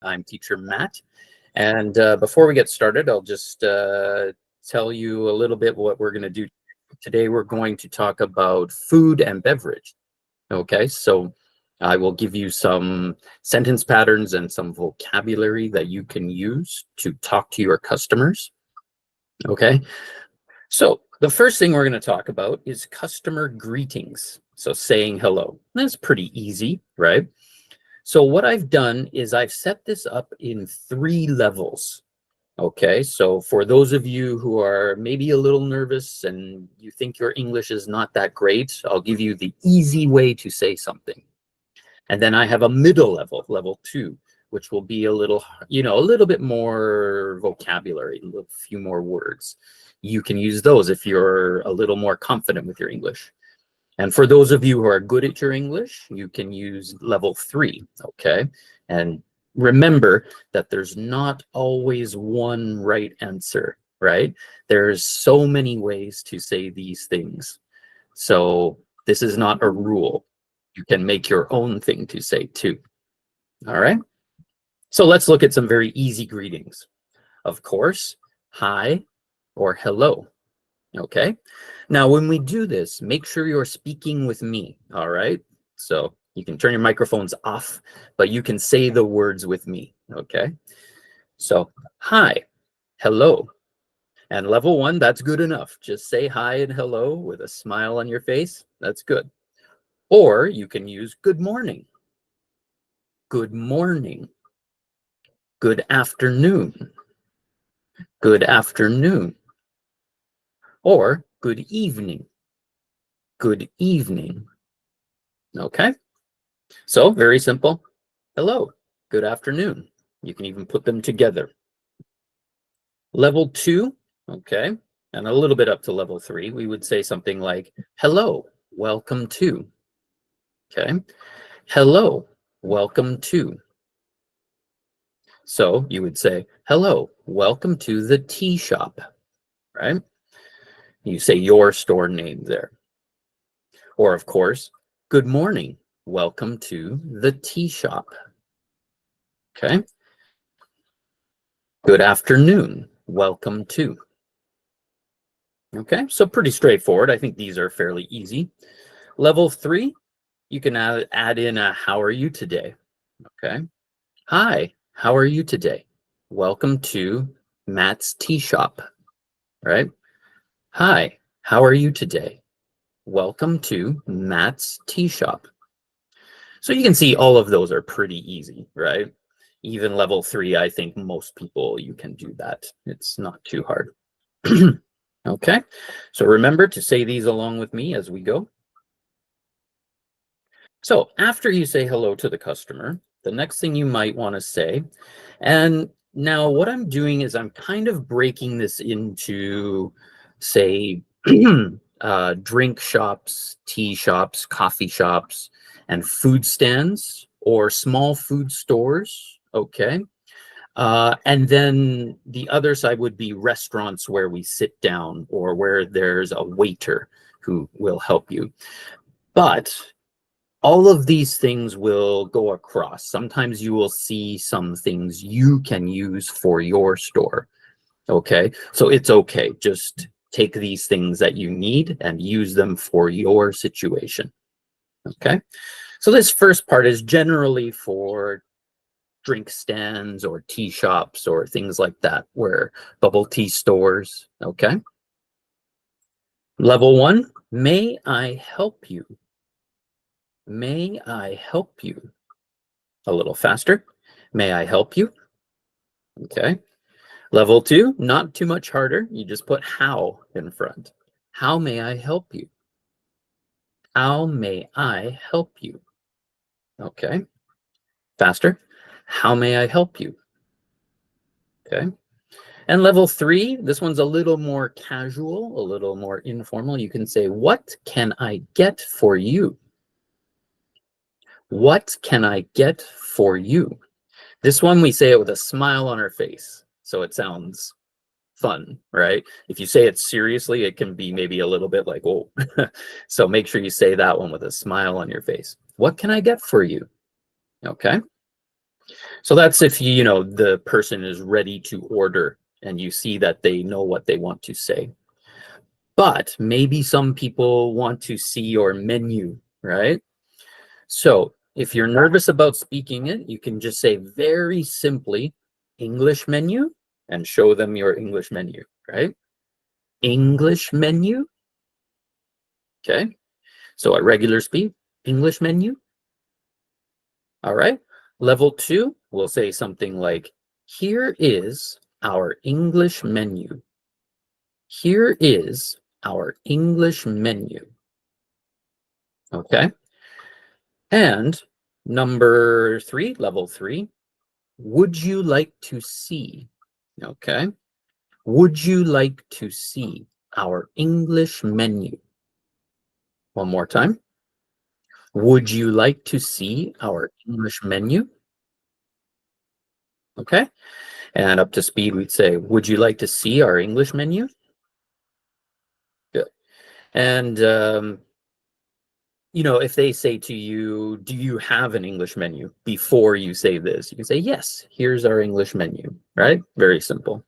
I'm teacher Matt. And before we get started, I'll just tell you a little bit what we're going to do. Today, we're going to talk about food and beverage. Okay, so I will give you some sentence patterns and some vocabulary that you can use to talk to your customers. Okay, so the first thing we're going to talk about is customer greetings. So saying hello. That's pretty easy, right? So what I've done is I've set this up in 3 levels. Okay, so for those of you who are maybe a little nervous and you think your English is not that great, I'll give you the easy way to say something. And then I have a middle level, level 2, which will be a little, a little bit more vocabulary, a few more words. You can use those if you're a little more confident with your English. And for those of you who are good at your English, you can use level 3, okay? And remember that there's not always one right answer, right? There's so many ways to say these things. So this is not a rule. You can make your own thing to say too, all right? So let's look at some very easy greetings. Of course, hi or hello. Okay, now when we do this, make sure you're speaking with me, all right? So you can turn your microphones off, but you can say the words with me, okay? So, hi, hello. And level 1, that's good enough. Just say hi and hello with a smile on your face. That's good. Or you can use good morning, good morning, good afternoon, good afternoon, or good evening, good evening. Okay, so very simple. Hello, good afternoon. You can even put them together. Level 2, okay, and a little bit up to level 3, we would say something like, hello, welcome to. Okay, hello, welcome to. So you would say, hello, welcome to the tea shop, right? You say your store name there. Or of course, good morning, welcome to the tea shop. Okay. Good afternoon, welcome to. Okay, so pretty straightforward. I think these are fairly easy. Level 3, you can add in a how are you today? Okay. Hi, how are you today? Welcome to Matt's tea shop, right? Hi, how are you today? Welcome to Matt's tea shop. So you can see all of those are pretty easy, right? Even level 3, I think most people, you can do that. It's not too hard. Okay, so remember to say these along with me as we go. So after you say hello to the customer, the next thing you might want to say, and now what I'm doing is I'm kind of breaking this into, say, drink shops, tea shops, coffee shops, and food stands or small food stores, okay? And then the other side would be restaurants where we sit down or where there's a waiter who will help you. But all of these things will go across. Sometimes you will see some things you can use for your store. Okay, so it's okay. Just take these things that you need and use them for your situation. Okay, so this first part is generally for drink stands or tea shops or things like that, where bubble tea stores. Okay. Level 1, may I help you? May I help you? A little faster. May I help you? Okay. Level 2, not too much harder. You just put how in front. How may I help you? How may I help you? Okay. Faster. How may I help you? Okay. And level 3, this one's a little more casual, a little more informal. You can say, what can I get for you? What can I get for you? This one, we say it with a smile on our face, so it sounds fun, right? If you say it seriously, it can be maybe a little bit like, oh. So make sure you say that one with a smile on your face. What can I get for you? Okay. So that's if you know the person is ready to order and you see that they know what they want to say. But maybe some people want to see your menu, right? So if you're nervous about speaking it, you can just say very simply English menu and show them your English menu, right? English menu. Okay. So at regular speed, English menu. All right. Level 2, we'll say something like, here is our English menu. Here is our English menu. Okay. And number 3, level 3, would you like to see? Okay. Would you like to see our English menu? One more time. Would you like to see our English menu? Okay. And up to speed, we'd say, would you like to see our English menu? Good. And, you know, if they say to you, do you have an English menu? Before you say this, you can say, yes, here's our English menu, right? Very simple.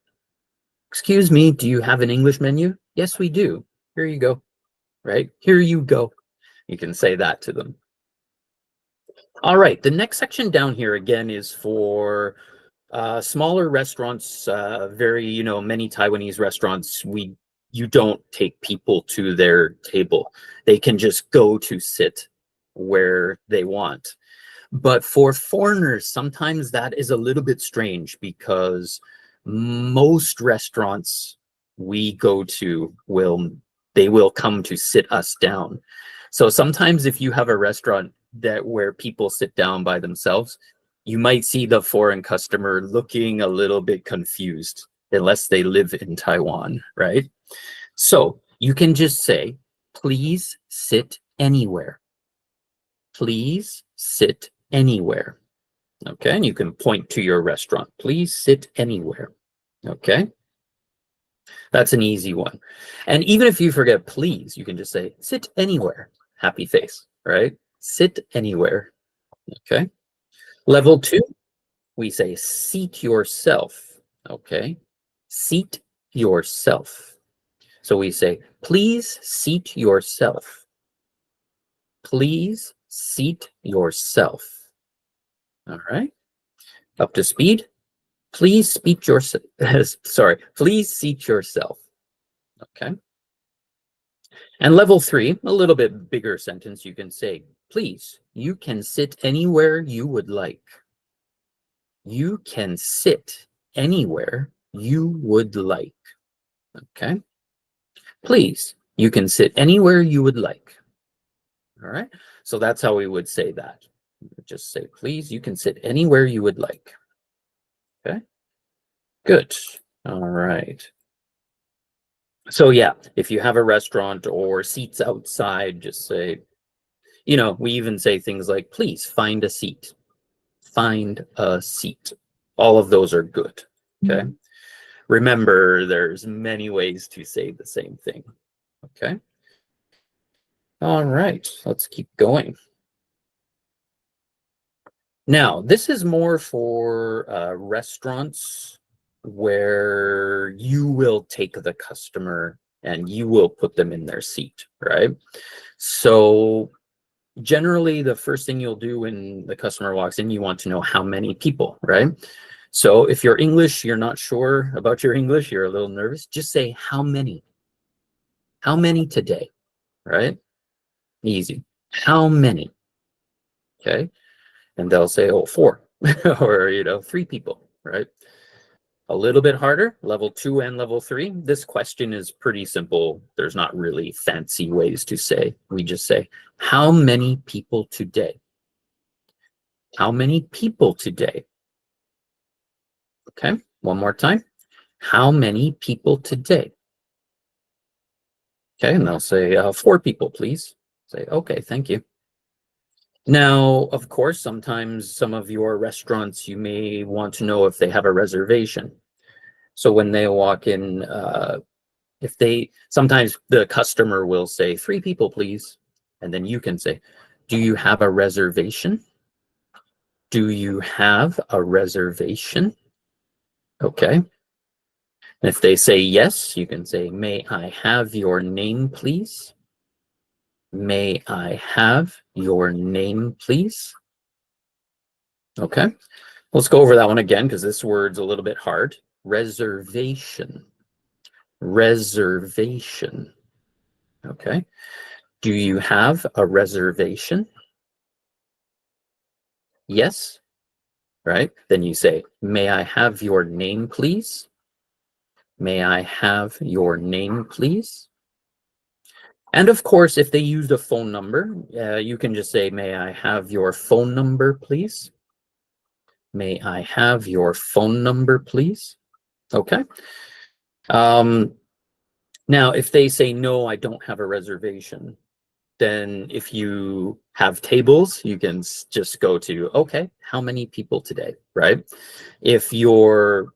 Excuse me, do you have an English menu? Yes, we do. Here you go, right? Here you go. You can say that to them. All right, the next section down here again is for smaller restaurants. Very, you know, many Taiwanese restaurants, you don't take people to their table. They can just go to sit where they want. But for foreigners, sometimes that is a little bit strange because most restaurants we go to they will come to sit us down. So sometimes if you have a restaurant that where people sit down by themselves, you might see the foreign customer looking a little bit confused unless they live in Taiwan, right? So you can just say, please sit anywhere. Please sit anywhere. Okay, and you can point to your restaurant. Please sit anywhere. Okay, that's an easy one. And even if you forget please, you can just say sit anywhere. Happy face, right? Sit anywhere. Okay. Level 2, we say seat yourself. Okay, seat yourself. So we say please seat yourself. Please seat yourself. All right. Up to speed. Please speak yourself. Sorry. Please seat yourself. Okay. And level 3, a little bit bigger sentence, you can say, please, you can sit anywhere you would like. You can sit anywhere you would like. Okay. Please, you can sit anywhere you would like. All right. So that's how we would say that. Just say, please, you can sit anywhere you would like. Okay. Good. All right. So yeah, if you have a restaurant or seats outside, just say, you know, we even say things like, please find a seat. Find a seat. All of those are good. Okay. Remember, there's many ways to say the same thing. Okay. All right, let's keep going. Now, this is more for restaurants where you will take the customer and you will put them in their seat, right? So generally, the first thing you'll do when the customer walks in, you want to know how many people, right? So if you're English, you're not sure about your English, you're a little nervous, just say how many? How many today, right? Easy. How many? Okay. And they'll say, oh, 4 or, you know, 3 people, right? A little bit harder, level 2 and level 3. This question is pretty simple. There's not really fancy ways to say. We just say, how many people today? How many people today? Okay, one more time. How many people today? Okay, and they'll say 4 people, please. Say, okay, thank you. Now, of course, sometimes some of your restaurants, you may want to know if they have a reservation. So when they walk in, sometimes the customer will say 3 people, please. And then you can say, do you have a reservation? Do you have a reservation? Okay. And if they say yes, you can say, may I have your name, please? May I have your name, please? Okay. Let's go over that one again because this word's a little bit hard. Reservation. Reservation. Okay. Do you have a reservation? Yes. Right. Then you say, may I have your name, please? May I have your name, please? And of course, if they used a phone number, you can just say, may I have your phone number, please? May I have your phone number, please? Okay. Now, if they say, no, I don't have a reservation, then if you have tables, you can just go to, okay, how many people today, right? If you're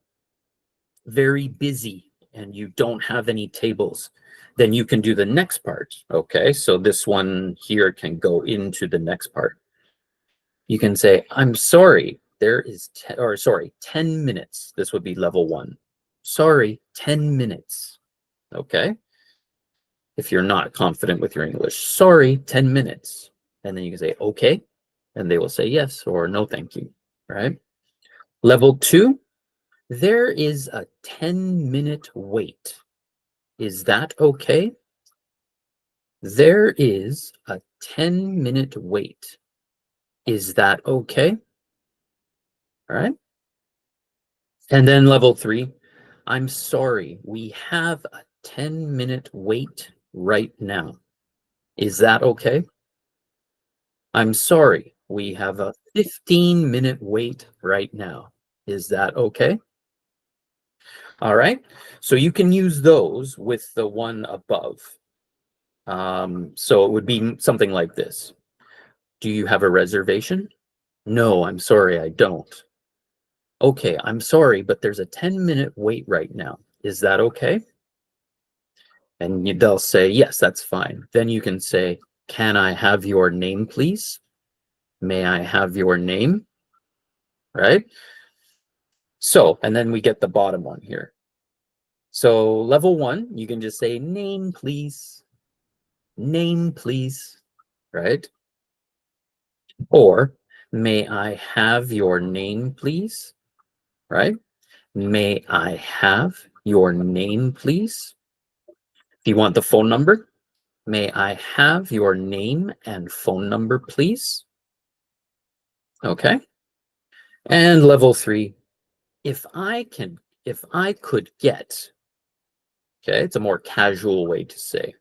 very busy and you don't have any tables, then you can do the next part. Okay, so this one here can go into the next part. You can say, I'm sorry, there is 10 minutes. This would be level 1. Sorry, 10 minutes. Okay. If you're not confident with your English, sorry, 10 minutes. And then you can say, okay. And they will say yes or no, thank you. Right. Level 2, there is a 10-minute wait. Is that okay? There is a 10-minute wait. Is that okay? All right. And then level 3, I'm sorry, we have a 10-minute wait right now. Is that okay? I'm sorry, we have a 15-minute wait right now. Is that okay? All right. So you can use those with the one above. So it would be something like this. Do you have a reservation? No, I'm sorry, I don't. Okay, I'm sorry, but there's a 10-minute wait right now. Is that okay? And they'll say, yes, that's fine. Then you can say, can I have your name, please? May I have your name? Right? So, and then we get the bottom one here. So level 1, you can just say, name, please. Name, please. Right? Or, may I have your name, please? Right? May I have your name, please? If you want the phone number, may I have your name and phone number, please? Okay. And level 3, if I could get, okay, it's a more casual way to say,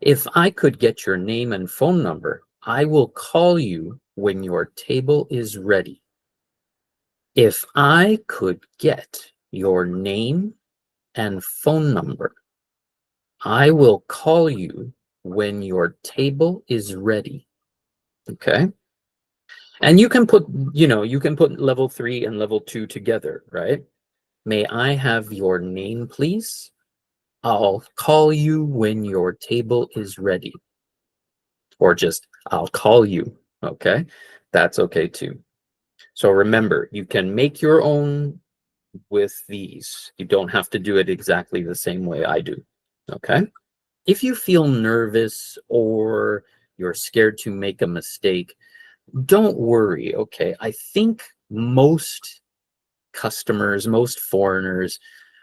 if I could get your name and phone number, I will call you when your table is ready. If I could get your name and phone number, I will call you when your table is ready. Okay. And you can put, you can put level 3 and level 2 together, right? May I have your name, please? I'll call you when your table is ready. Or just, I'll call you. Okay. That's okay too. So remember, you can make your own with these. You don't have to do it exactly the same way I do. Okay. If you feel nervous or you're scared to make a mistake, don't worry. Okay. I think most customers, most foreigners,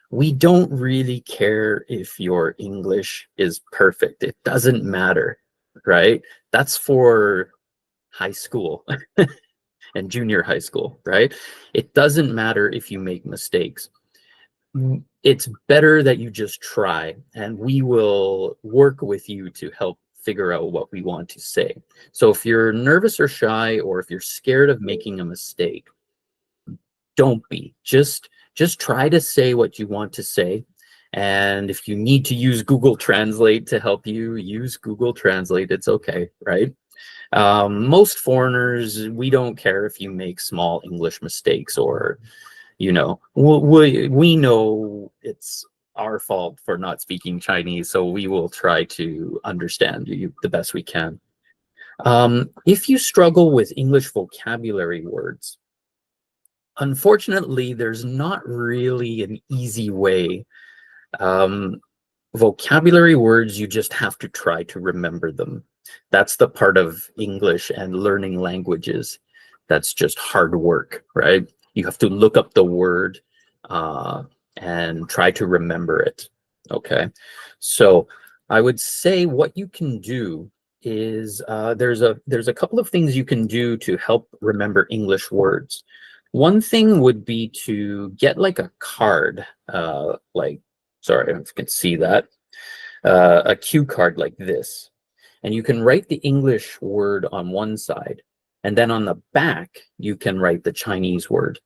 we don't really care if your English is perfect. It doesn't matter, right? That's for high school and junior high school, right? It doesn't matter if you make mistakes. It's better that you just try, and we will work with you to help figure out what we want to say. So if you're nervous or shy, or if you're scared of making a mistake, don't be. Just try to say what you want to say. And if you need to use Google Translate to help you, use Google Translate. It's okay, right? Most foreigners, we don't care if you make small English mistakes, or, we know it's our fault for not speaking Chinese, so we will try to understand you the best we can. If you struggle with English vocabulary words, Unfortunately, there's not really an easy way. Vocabulary words, you just have to try to remember them. That's the part of English and learning languages. That's just hard work, right? You have to look up the word and try to remember it. Okay, so I would say what you can do is there's a couple of things you can do to help remember English words. One thing would be to get like a card, like, sorry, I don't know if you can see that, a cue card like this. And you can write the English word on one side, and then on the back, you can write the Chinese word.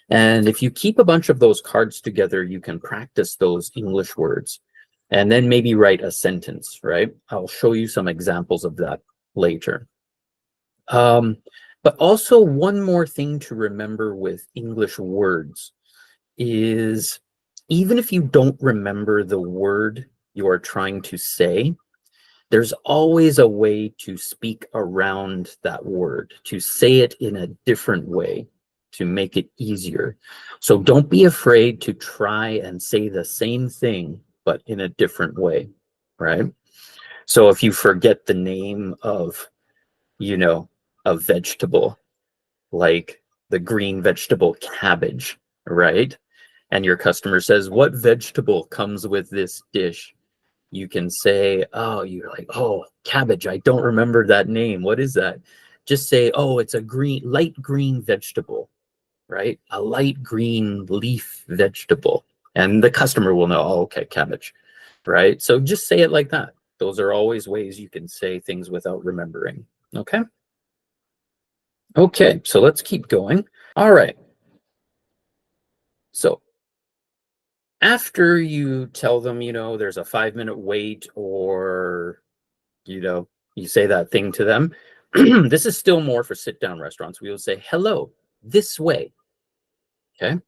And if you keep a bunch of those cards together, you can practice those English words and then maybe write a sentence, right? I'll show you some examples of that later. But also one more thing to remember with English words is even if you don't remember the word you are trying to say, there's always a way to speak around that word, to say it in a different way, to make it easier. So don't be afraid to try and say the same thing, but in a different way, right? So if you forget the name of, you know, a vegetable, like the green vegetable cabbage, right? And your customer says, "What vegetable comes with this dish?" You can say, oh, you're like, "Oh, cabbage, I don't remember that name. What is that?" Just say, "Oh, it's a light green vegetable," right? A light green leaf vegetable. And the customer will know, "Oh, okay, cabbage," right? So just say it like that. Those are always ways you can say things without remembering. Okay. Okay, so let's keep going. All right. So after you tell them, there's a 5-minute wait, or, you say that thing to them, this is still more for sit down restaurants. We will say, "Hello, this way." Okay.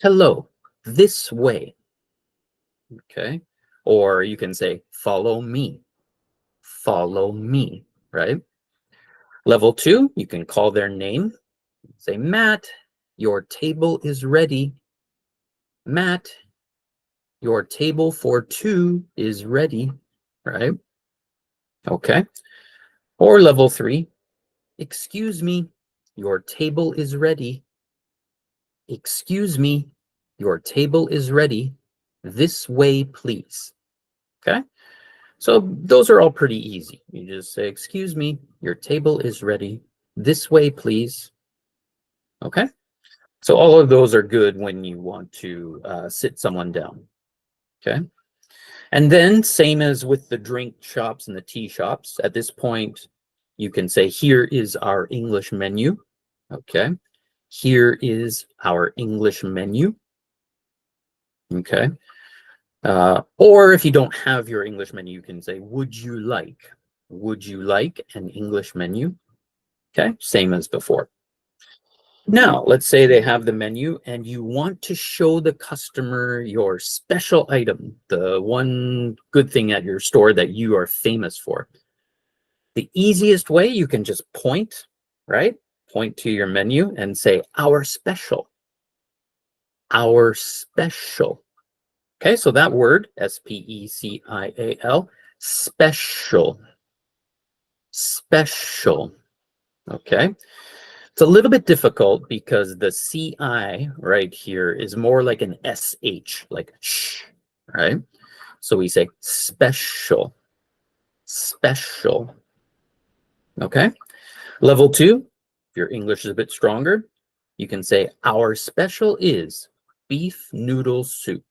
"Hello, this way." Okay. Or you can say, "Follow me." Follow me, right? Level 2, you can call their name. Say, "Matt, your table is ready. Matt, your table for 2 is ready," right? Okay. Or level 3, "Excuse me, your table is ready. Excuse me, your table is ready. This way, please." Okay. So those are all pretty easy. You just say, "Excuse me, your table is ready. This way, please." Okay. So all of those are good when you want to sit someone down. Okay. And then same as with the drink shops and the tea shops, at this point, you can say, "Here is our English menu." Okay. "Here is our English menu." Okay. Or if you don't have your English menu, you can say, "Would you like? Would you like an English menu?" Okay. Same as before. Now, let's say they have the menu and you want to show the customer your special item, the one good thing at your store that you are famous for. The easiest way, you can just point, right? Point to your menu and say, "Our special." Our special. Okay, so that word, special, special, special. Okay. It's a little bit difficult because the CI right here is more like an SH, like sh, right? So we say special, special. Okay. Level 2, if your English is a bit stronger, you can say, "Our special is beef noodle soup."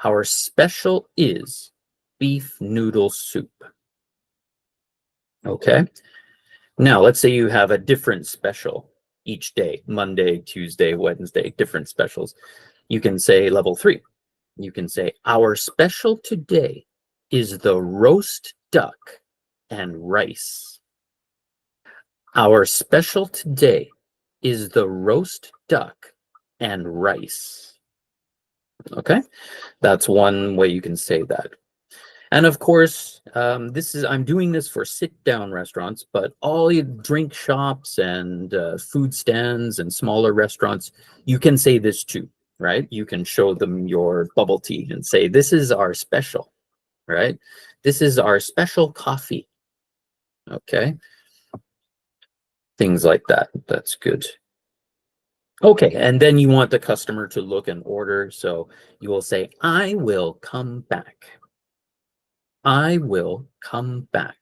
Our special is beef noodle soup. Okay. Now, let's say you have a different special each day, Monday, Tuesday, Wednesday, different specials. You can say level 3. You can say, "Our special today is the roast duck and rice." Our special today is the roast duck and rice. Okay, that's one way you can say that. And of course, I'm doing this for sit-down restaurants, but all drink shops and food stands and smaller restaurants, you can say this too, right? You can show them your bubble tea and say, this is our special, right? This is our special coffee, okay? Things like that. That's good. Okay, and then you want the customer to look and order, so you will say, I will come back. I will come back.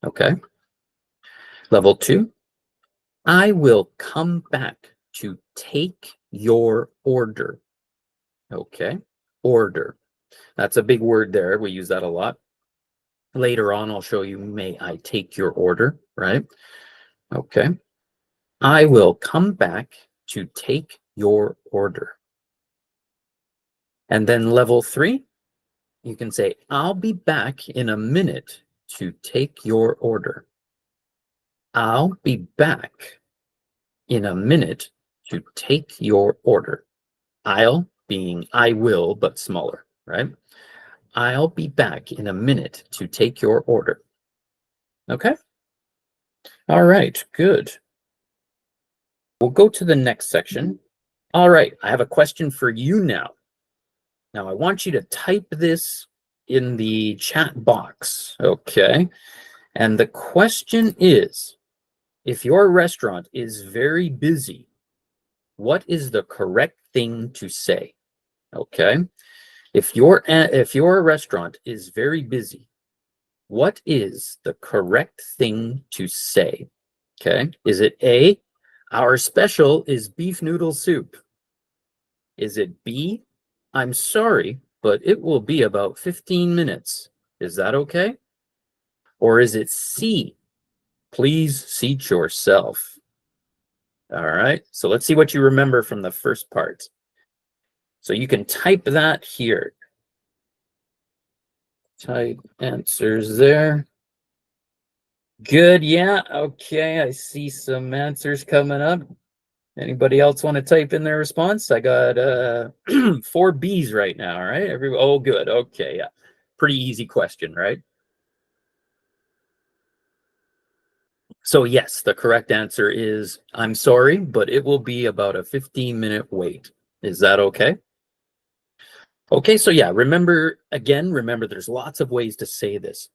Okay. Level 2, I will come back to take your order. Okay. Order. That's a big word there. We use that a lot. Later on, I'll show you, may I take your order, right? Okay. I will come back to take your order. And then level 3, you can say, I'll be back in a minute to take your order. I'll be back in a minute to take your order. I'll being I will, but smaller, right? I'll be back in a minute to take your order. Okay? All right, good. We'll go to the next section. All right, I have a question for you now. Now, I want you to type this in the chat box, okay? And the question is, if your restaurant is very busy, what is the correct thing to say? Okay? If your restaurant is very busy, what is the correct thing to say? Okay? Is it A, our special is beef noodle soup? Is it B, I'm sorry, but it will be about 15 minutes. Is that okay? Or is it C, please seat yourself? All right, so let's see what you remember from the first part. So you can type that here. Type answers there. Good, yeah, okay, I see some answers coming up. Anybody else want to type in their response? I got 4 B's right now, all right? Oh, good, okay, yeah. Pretty easy question, right? So yes, the correct answer is, I'm sorry, but it will be about a 15-minute wait. Is that okay? Okay, so yeah, remember, there's lots of ways to say this.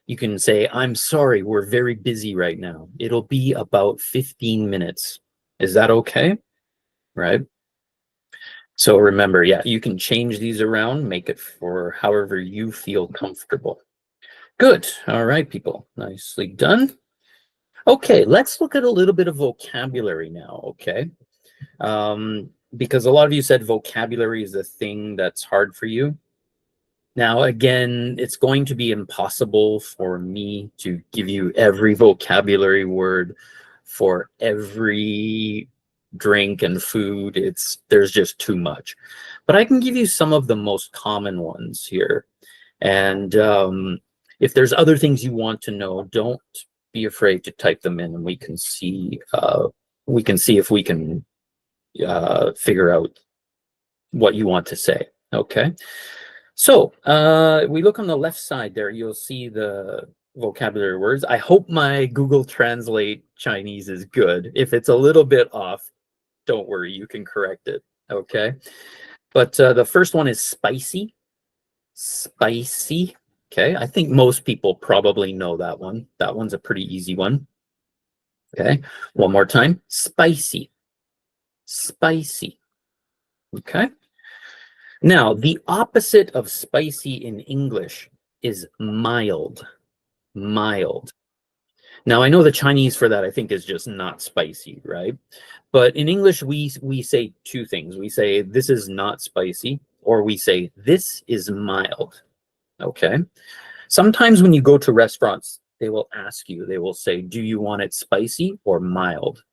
You can say, I'm sorry, we're very busy right now. It'll be about 15 minutes. Is that okay? Right? So remember, yeah, you can change these around, make it for however you feel comfortable. Good. All right, people. Nicely done. Okay, let's look at a little bit of vocabulary now, okay? Because a lot of you said vocabulary is a thing that's hard for you. Now, again, it's going to be impossible for me to give you every vocabulary word for every drink and food. There's just too much. But I can give you some of the most common ones here. And if there's other things you want to know, don't be afraid to type them in, and we can see if we can figure out what you want to say. Okay. So we look on the left side there, you'll see the vocabulary words. I hope my Google Translate Chinese is good. If it's a little bit off, don't worry, you can correct it, okay? But the first one is spicy. Spicy, okay? I think most people probably know that one. That one's a pretty easy one. Okay, one more time, spicy. Spicy, okay? Now, the opposite of spicy in English is mild. Mild. Now, I know the Chinese for that, I think, is just not spicy, right? But in English, we say two things. We say, this is not spicy, or we say, this is mild, okay? Sometimes when you go to restaurants, they will ask you, they will say, do you want it spicy or mild?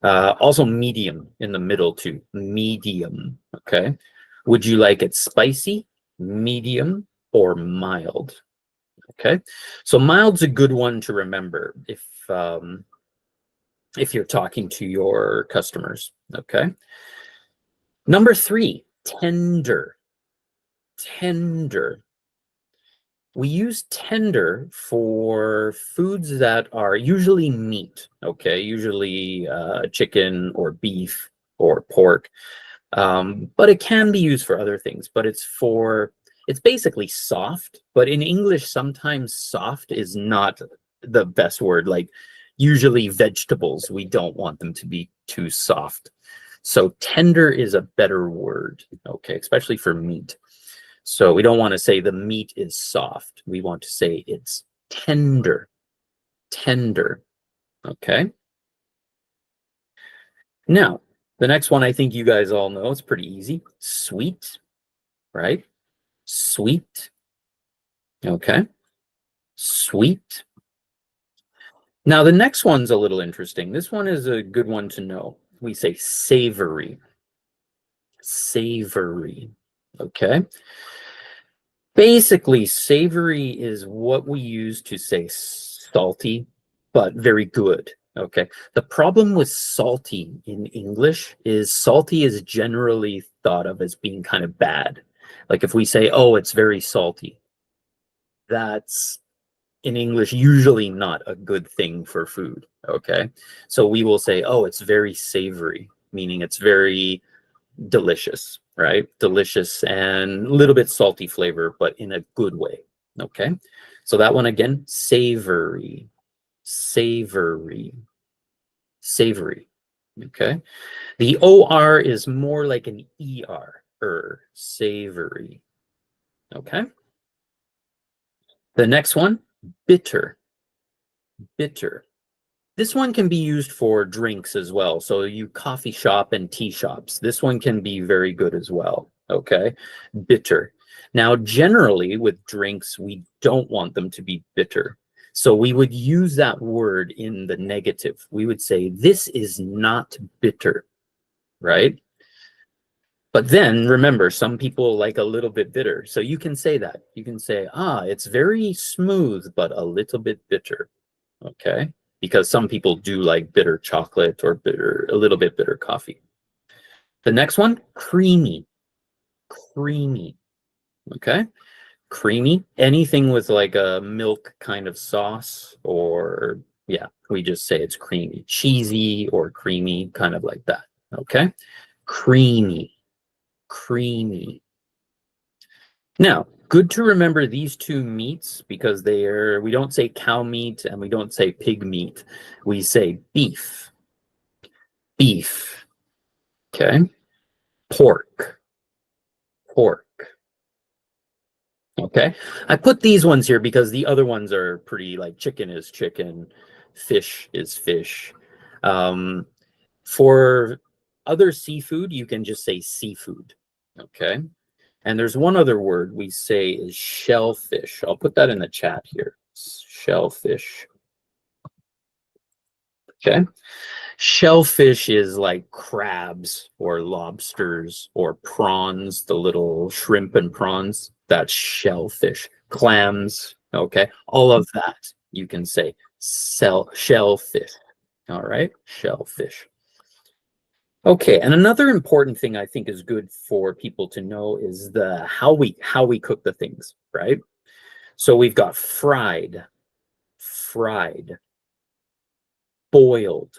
Also medium in the middle too, medium, okay? Would you like it spicy, medium, or mild? Okay, so mild's a good one to remember if you're talking to your customers, okay? Number 3, tender. Tender. We use tender for foods that are usually meat, okay? Usually chicken or beef or pork. But it can be used for other things, but it's basically soft, but in English, sometimes soft is not the best word. Like usually vegetables, we don't want them to be too soft. So tender is a better word, okay, especially for meat. So we don't want to say the meat is soft. We want to say it's tender, tender, okay? Now, the next one I think you guys all know, it's pretty easy. Sweet, right? Sweet, okay? Sweet. Now, the next one's a little interesting. This one is a good one to know. We say savory, savory, okay? Basically, savory is what we use to say salty, but very good. Okay. The problem with salty in English is salty is generally thought of as being kind of bad. Like if we say, oh, it's very salty, that's in English usually not a good thing for food. Okay. So we will say, oh, it's very savory, meaning it's very delicious, right? Delicious and a little bit salty flavor, but in a good way. Okay. So that one again, savory, savory, savory. Okay. The OR is more like an ER, savory. Okay. The next one, bitter, bitter. This one can be used for drinks as well. So you coffee shop and tea shops. This one can be very good as well. Okay. Bitter. Now, generally with drinks, we don't want them to be bitter. So we would use that word in the negative. We would say, this is not bitter, right? But then remember, some people like a little bit bitter. So you can say that. You can say, it's very smooth, but a little bit bitter. Okay. Because some people do like bitter chocolate or a little bit bitter coffee. The next one, creamy, creamy. Okay. Creamy, anything with like a milk kind of sauce, or yeah, we just say it's creamy. Cheesy or creamy, kind of like that. Okay. Creamy, creamy. Now, good to remember these two meats because we don't say cow meat and we don't say pig meat. We say beef, beef, okay? Pork, pork, okay? I put these ones here because the other ones are pretty, like chicken is chicken, fish is fish. For other seafood, you can just say seafood, okay? And there's one other word we say is shellfish. I'll put that in the chat here. Shellfish. Okay. Shellfish is like crabs or lobsters or prawns, the little shrimp and prawns. That's shellfish. Clams. Okay. All of that you can say shellfish. All right. Shellfish. Okay, and another important thing I think is good for people to know is the how we cook the things, right? So we've got fried, fried, boiled,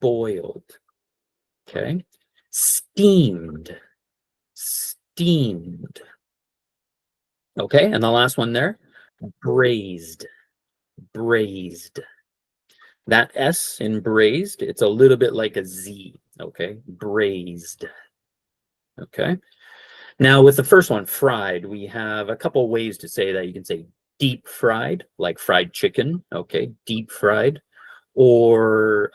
boiled, okay? Steamed, steamed. Okay, and the last one there, braised, braised. That S in braised, it's a little bit like a Z, okay? Braised. Okay. Now with the first one, fried, we have a couple ways to say that. You can say deep fried, like fried chicken, okay, deep fried, or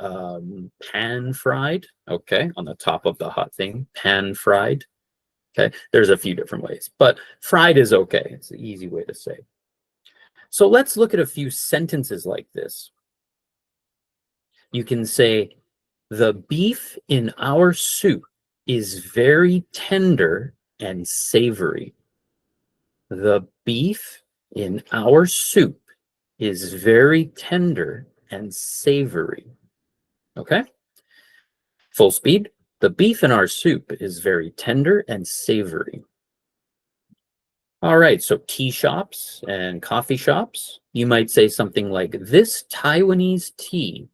pan fried, okay, on the top of the hot thing, pan fried, okay. There's a few different ways, but fried is okay. It's an easy way to say. So let's look at a few sentences like this. You can say, the beef in our soup is very tender and savory. The beef in our soup is very tender and savory. Okay? Full speed. The beef in our soup is very tender and savory. All right, so tea shops and coffee shops, you might say something like this Taiwanese tea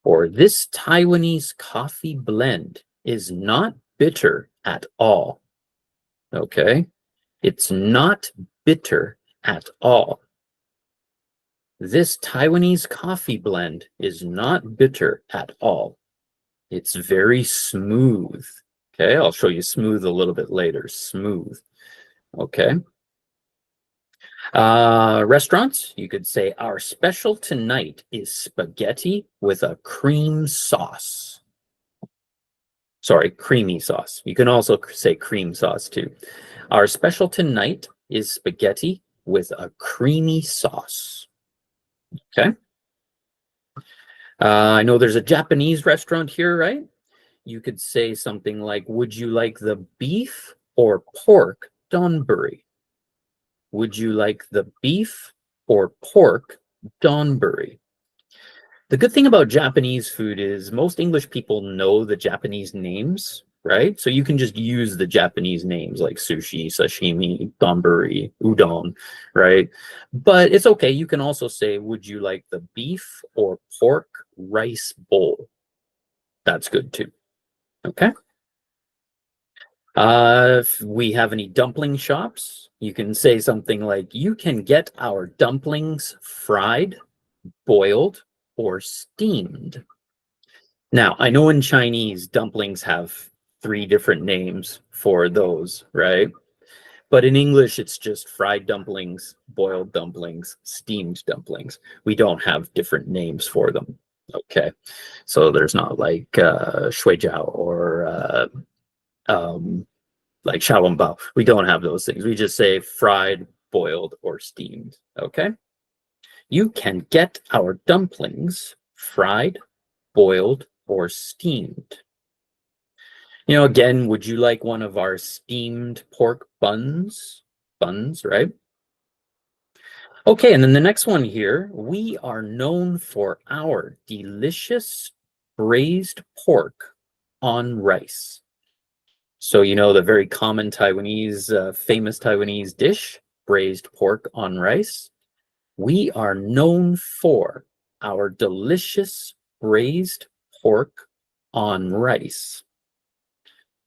or this Taiwanese coffee blend is not bitter at all. Okay, it's not bitter at all. This Taiwanese coffee blend is not bitter at all. It's very smooth. Okay, I'll show you smooth a little bit later. Smooth. Okay. Restaurants, you could say our special tonight is spaghetti with a cream sauce. Sorry, creamy sauce. You can also say cream sauce too. Our special tonight is spaghetti with a creamy sauce. Okay. I know there's a Japanese restaurant here, right? You could say something like, would you like the beef or pork donburi? Would you like the beef or pork donburi? The good thing about Japanese food is most English people know the Japanese names, right? So you can just use the Japanese names like sushi, sashimi, donburi, udon, right? But it's okay. You can also say, would you like the beef or pork rice bowl? That's good too. Okay. If we have any dumpling shops, you can say something like, you can get our dumplings fried, boiled, or steamed. Now, I know in Chinese, dumplings have 3 different names for those, right? But in English, it's just fried dumplings, boiled dumplings, steamed dumplings. We don't have different names for them. Okay. So there's not like shui jiao or like xiaolongbao. We don't have those things. We just say fried, boiled, or steamed. Okay. You can get our dumplings fried, boiled, or steamed. You know, again, would you like one of our steamed pork buns? Buns, right? Okay, and then the next one here, we are known for our delicious braised pork on rice. So, you know, the very common Taiwanese, famous Taiwanese dish, braised pork on rice. We are known for our delicious braised pork on rice.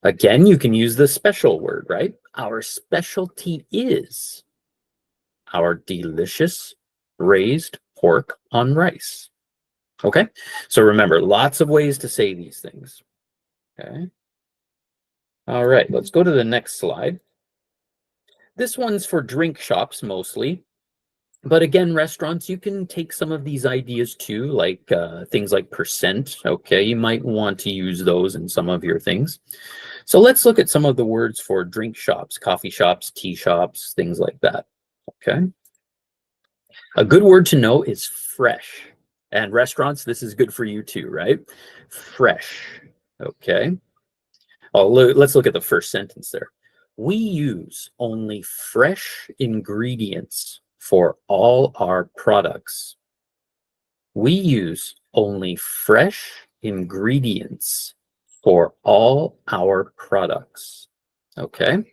Again, you can use the special word, right? Our specialty is our delicious braised pork on rice. Okay, so remember, lots of ways to say these things. Okay. All right, let's go to the next slide. This one's for drink shops mostly. But again, restaurants, you can take some of these ideas too, like things like percent. Okay, you might want to use those in some of your things. So let's look at some of the words for drink shops, coffee shops, tea shops, things like that. Okay. A good word to know is fresh. And restaurants, this is good for you too, right? Fresh. Okay. Let's look at the first sentence there. We use only fresh ingredients for all our products. We use only fresh ingredients for all our products. Okay.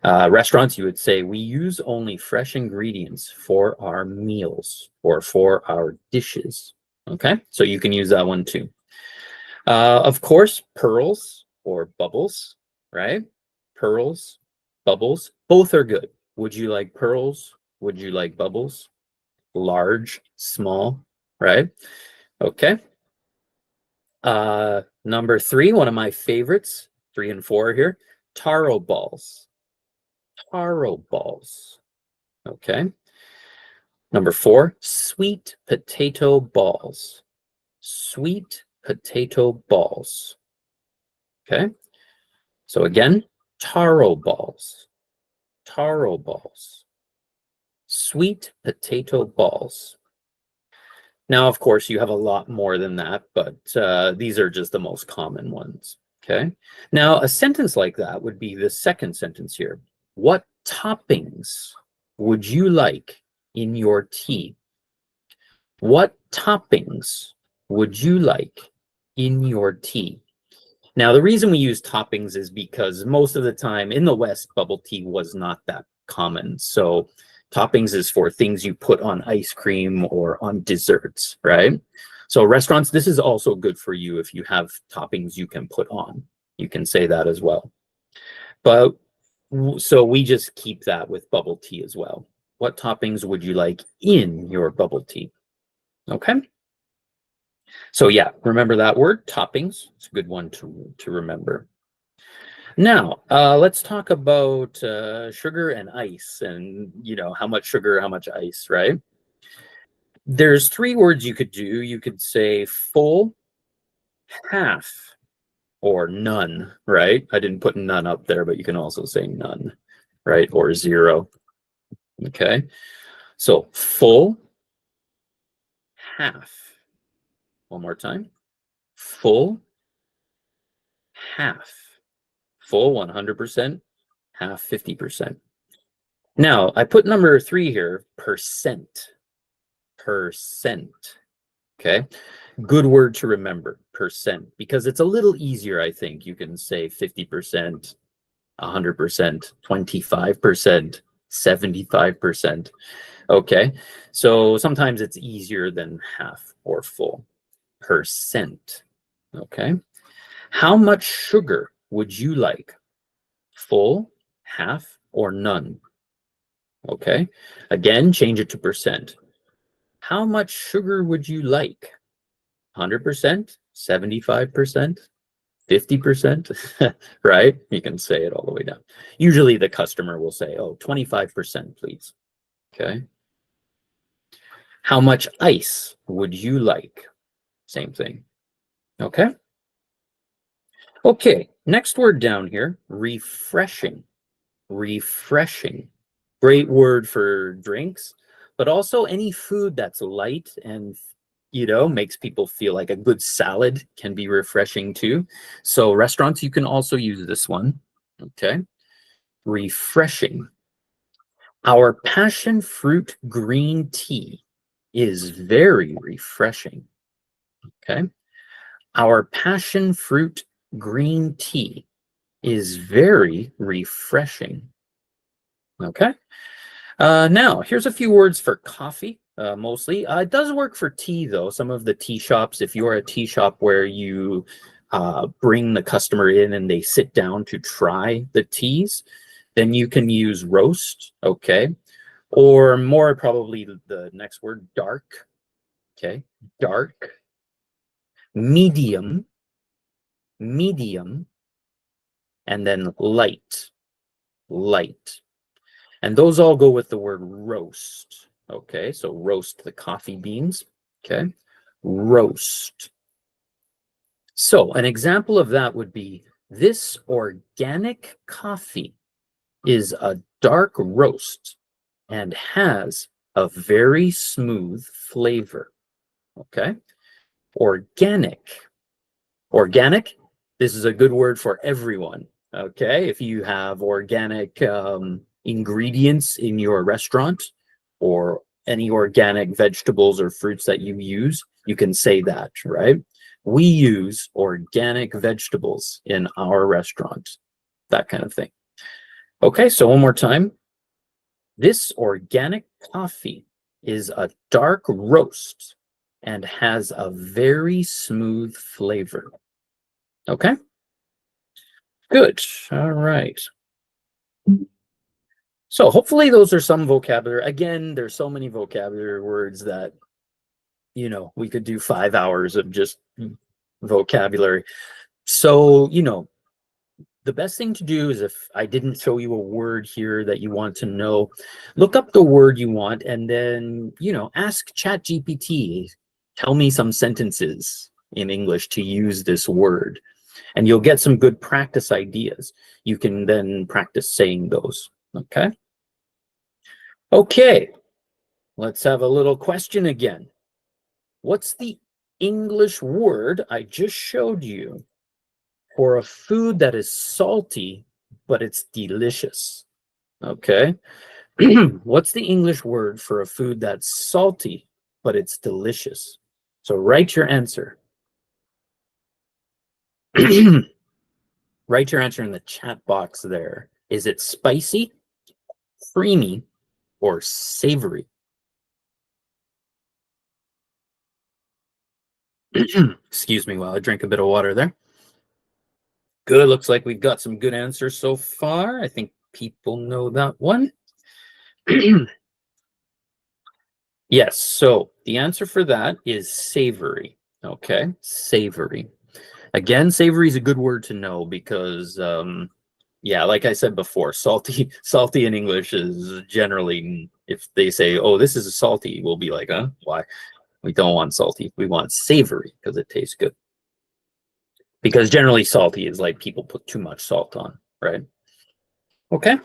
Restaurants, you would say, we use only fresh ingredients for our meals or for our dishes. Okay. So you can use that one too. Of course, pearls or bubbles, right? Pearls, bubbles, both are good. Would you like pearls? Would you like bubbles? Large, small, right? Okay. Number 3, one of my favorites, 3 and 4 here, taro balls. Taro balls. Okay. Number 4, sweet potato balls. Sweet potato balls. Okay. So again, taro balls. Taro balls. Sweet potato balls. Now, of course, you have a lot more than that, but these are just the most common ones. Okay. Now, a sentence like that would be the second sentence here. What toppings would you like in your tea? What toppings would you like in your tea? Now, the reason we use toppings is because most of the time in the West, bubble tea was not that common. So toppings is for things you put on ice cream or on desserts, right? So restaurants, this is also good for you if you have toppings you can put on. You can say that as well. But so we just keep that with bubble tea as well. What toppings would you like in your bubble tea? Okay. So yeah, remember that word, toppings. It's a good one to remember. Now, let's talk about sugar and ice and, how much sugar, how much ice, right? There's 3 words you could do. You could say full, half, or none, right? I didn't put none up there, but you can also say none, right? Or 0. Okay. So full, half. One more time. Full, half. Full 100%, half 50%. Now, I put number 3 here, percent. Percent. Okay. Good word to remember, percent, because it's a little easier, I think. You can say 50%, 100%, 25%, 75%. Okay. So sometimes it's easier than half or full. Percent. Okay. How much sugar would you like? Full, half, or none? Okay. Again, change it to percent. How much sugar would you like? 100%, 75%, 50%, right? You can say it all the way down. Usually the customer will say, oh, 25%, please. Okay. How much ice would you like? Same thing. Okay. Okay, next word down here, refreshing. Refreshing. Great word for drinks, but also any food that's light and makes people feel like a good salad can be refreshing too. So restaurants, you can also use this one. Okay. Refreshing. Our passion fruit green tea is very refreshing. Okay. Our passion fruit green tea is very refreshing. Okay. Now, here's a few words for coffee, mostly. It does work for tea, though. Some of the tea shops, if you're a tea shop where you bring the customer in and they sit down to try the teas, then you can use roast, okay? Or more probably the next word, dark, okay? Dark, medium, medium, and then light, light. And those all go with the word roast. Okay, so roast the coffee beans. Okay, roast. So an example of that would be, this organic coffee is a dark roast and has a very smooth flavor. Okay, organic. Organic, this is a good word for everyone. Okay, if you have organic ingredients in your restaurant or any organic vegetables or fruits that you use, you can say that, right? We use organic vegetables in our restaurant, that kind of thing. Okay, so one more time. This organic coffee is a dark roast and has a very smooth flavor. Okay, good. All right. So hopefully those are some vocabulary. Again, there's so many vocabulary words that, we could do 5 hours of just vocabulary. So, the best thing to do is, if I didn't show you a word here that you want to know, look up the word you want and then, ask ChatGPT, tell me some sentences in English to use this word. And you'll get some good practice ideas. You can then practice saying those. Okay. Okay. Let's have a little question again. What's the English word I just showed you for a food that is salty, but it's delicious? Okay. What's the English word for a food that's salty, but it's delicious? So write your answer. Write your answer in the chat box there. Is it spicy, creamy, or savory? Excuse me while I drink a bit of water there. Good. Looks like we've got some good answers so far. I think people know that one. Yes, so the answer for that is savory. Okay, savory. Again, savory is a good word to know because, yeah, like I said before, salty in English is generally, if they say, oh, this is salty, we'll be like, huh, why? We don't want salty. We want savory because it tastes good. Because generally salty is like people put too much salt on, right? Okay,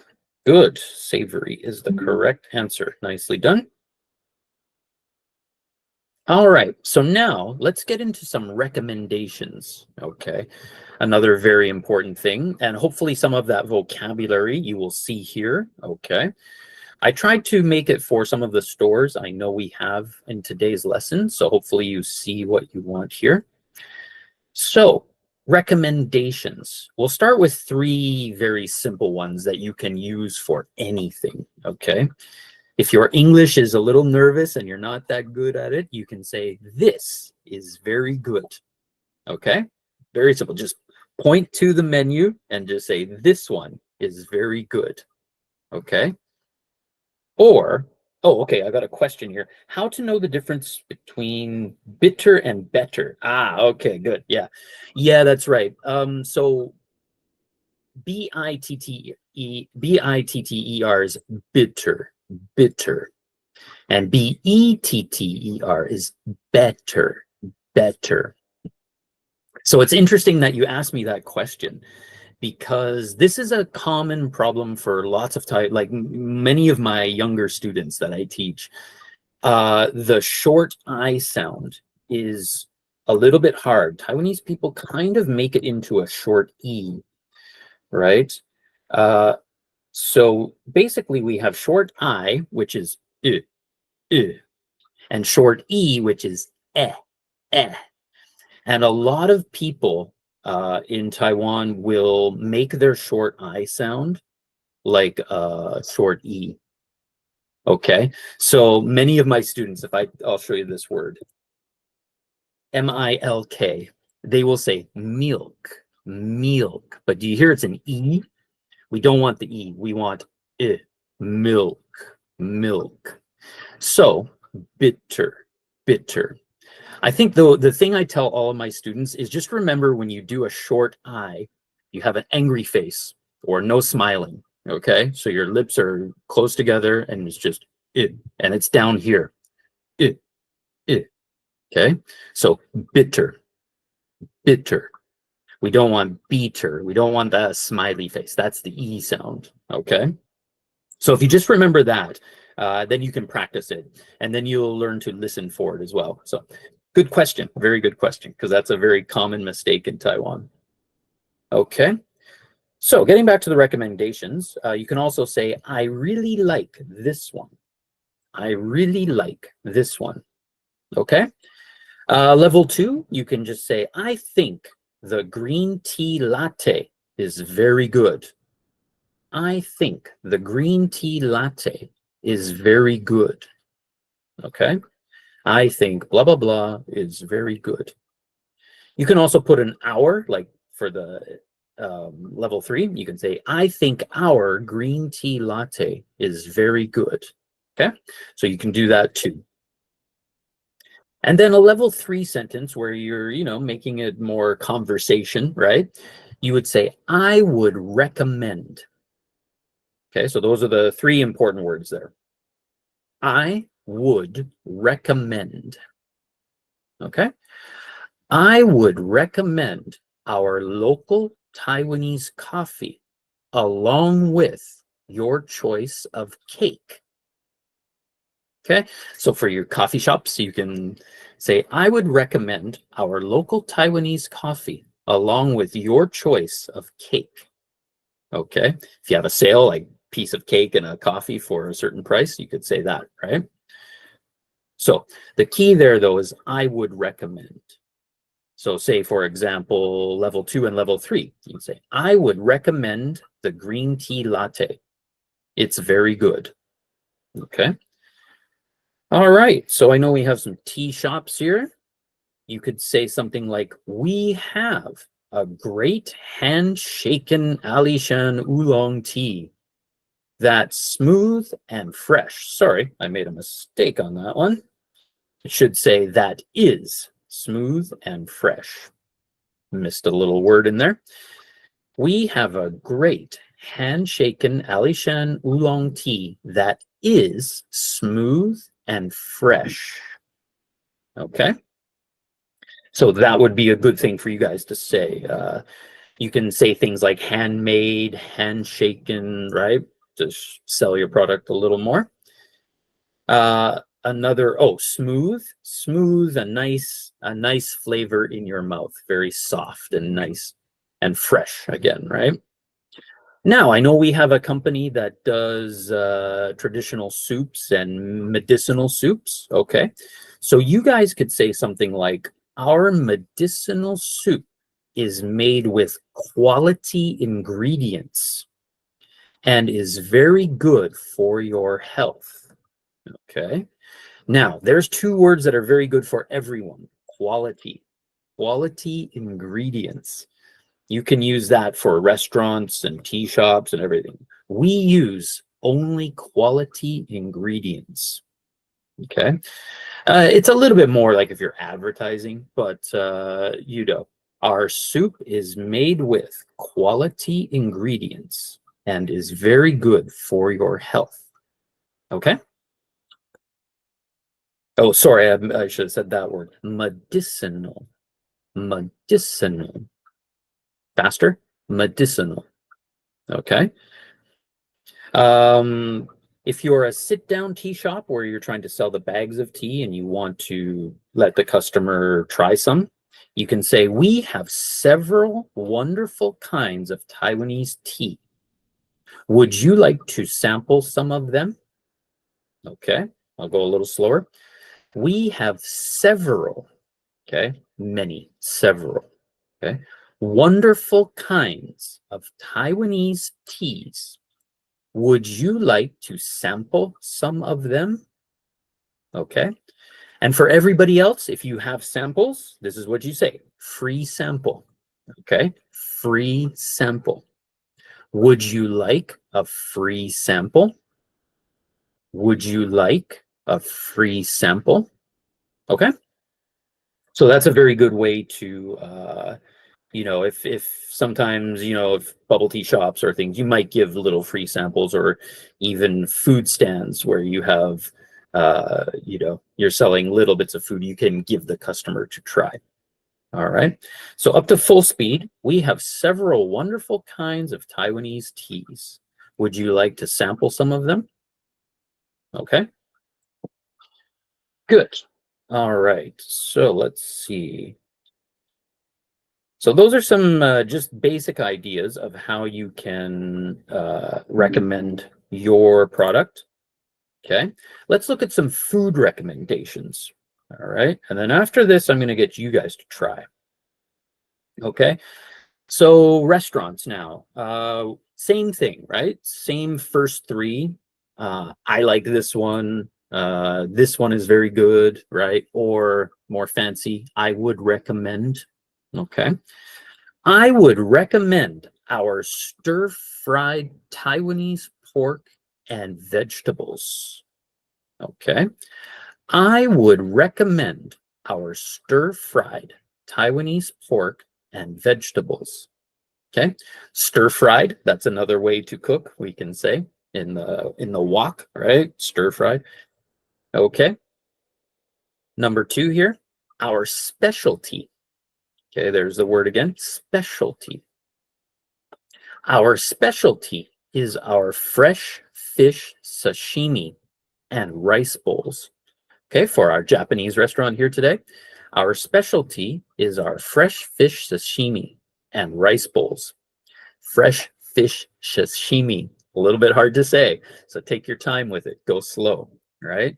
good. Savory is the correct answer. Nicely done. All right, so now let's get into some recommendations, okay? Another very important thing, and hopefully some of that vocabulary you will see here, okay? I tried to make it for some of the stores I know we have in today's lesson, so hopefully you see what you want here. So, recommendations. We'll start with 3 very simple ones that you can use for anything, okay? If your English is a little nervous and you're not that good at it, you can say, this is very good. Okay? Very simple. Just point to the menu and just say, this one is very good. Okay? Or, oh, okay, I got a question here. How to know the difference between bitter and better? Ah, okay, good. Yeah. Yeah, that's right. So bitter is bitter. And better is better, better. So it's interesting that you asked me that question because this is a common problem for lots of like many of my younger students that I teach. The short I sound is a little bit hard. Taiwanese people kind of make it into a short E, right? So basically we have short I, which is and short E, which is eh. And a lot of people in Taiwan will make their short I sound like short E. Okay, so many of my students, I'll show you this word, M-I-L-K, they will say milk, milk. But do you hear it's an E? We don't want the E. We want I, milk, milk. So bitter, bitter. I think the thing I tell all of my students is just remember when you do a short I, you have an angry face or no smiling, okay? So your lips are close together and it's just it, and it's down here, it, okay? So bitter, bitter. We don't want beater. We don't want that smiley face. That's the E sound, okay? So if you just remember that, then you can practice it, and then you'll learn to listen for it as well. So good question, very good question, because that's a very common mistake in Taiwan. Okay, so getting back to the recommendations, you can also say, I really like this one. I really like this one. Okay, level 2, you can just say, I think the green tea latte is very good. I think the green tea latte is very good. Okay, I think blah blah blah is very good. You can also put an hour, like for the level 3, you can say, I think our green tea latte is very good. Okay, so you can do that too. And then a level 3 sentence where you're, making it more conversation, right? You would say, I would recommend. Okay, so those are the 3 important words there. I would recommend. Okay, I would recommend our local Taiwanese coffee along with your choice of cake. Okay, so for your coffee shops, you can say, I would recommend our local Taiwanese coffee along with your choice of cake. Okay, if you have a sale, like piece of cake and a coffee for a certain price, you could say that, right? So the key there, though, is I would recommend. So say, for example, level 2 and level 3, you can say, I would recommend the green tea latte. It's very good. Okay. All right. So I know we have some tea shops here. You could say something like, we have a great hand-shaken Alishan oolong tea that's smooth and fresh. Sorry, I made a mistake on that one. It should say that is smooth and fresh. Missed a little word in there. We have a great hand-shaken Alishan oolong tea that is smooth and fresh. Okay. So that would be a good thing for you guys to say. You can say things like handmade, handshaken, right? To sell your product a little more. Smooth, a nice flavor in your mouth, very soft and nice and fresh again, right? Now, I know we have a company that does traditional soups and medicinal soups, okay? So you guys could say something like, our medicinal soup is made with quality ingredients and is very good for your health, okay? Now, there's two words that are very good for everyone. Quality ingredients. You can use that for restaurants and tea shops and everything. We use only quality ingredients. Okay. It's a little bit more like if you're advertising, but our soup is made with quality ingredients and is very good for your health. Okay. Oh, sorry, I should have said that word. Medicinal. Faster. Medicinal. Okay. If you're a sit-down tea shop where you're trying to sell the bags of tea and you want to let the customer try some, you can say, we have several wonderful kinds of Taiwanese tea. Would you like to sample some of them? Okay, I'll go a little slower. We have several, okay, several, okay, wonderful kinds of Taiwanese teas. Would you like to sample some of them? Okay. And for everybody else, if you have samples, this is what you say, free sample. Okay. Free sample. Would you like a free sample? Would you like a free sample? Okay. So that's a very good way to, if sometimes, if bubble tea shops or things, you might give little free samples, or even food stands where you have, you're selling little bits of food you can give the customer to try. All right. So up to full speed, we have several wonderful kinds of Taiwanese teas. Would you like to sample some of them? Okay. Good. All right. So let's see. So those are some just basic ideas of how you can recommend your product. Okay, let's look at some food recommendations. All right, and then after this, I'm going to get you guys to try. Okay, so restaurants now, same thing, right? Same first three. I like this one. This one is very good, right? Or more fancy, I would recommend. Okay. I would recommend our stir-fried Taiwanese pork and vegetables. Okay. I would recommend our stir-fried Taiwanese pork and vegetables. Okay. Stir-fried, that's another way to cook, we can say, in the wok, right? Stir-fried. Okay. Number 2 here, our specialty. Okay, there's the word again, specialty. Our specialty is our fresh fish sashimi and rice bowls. Okay, for our Japanese restaurant here today, our specialty is our fresh fish sashimi and rice bowls. Fresh fish sashimi, a little bit hard to say, so take your time with it, go slow, right?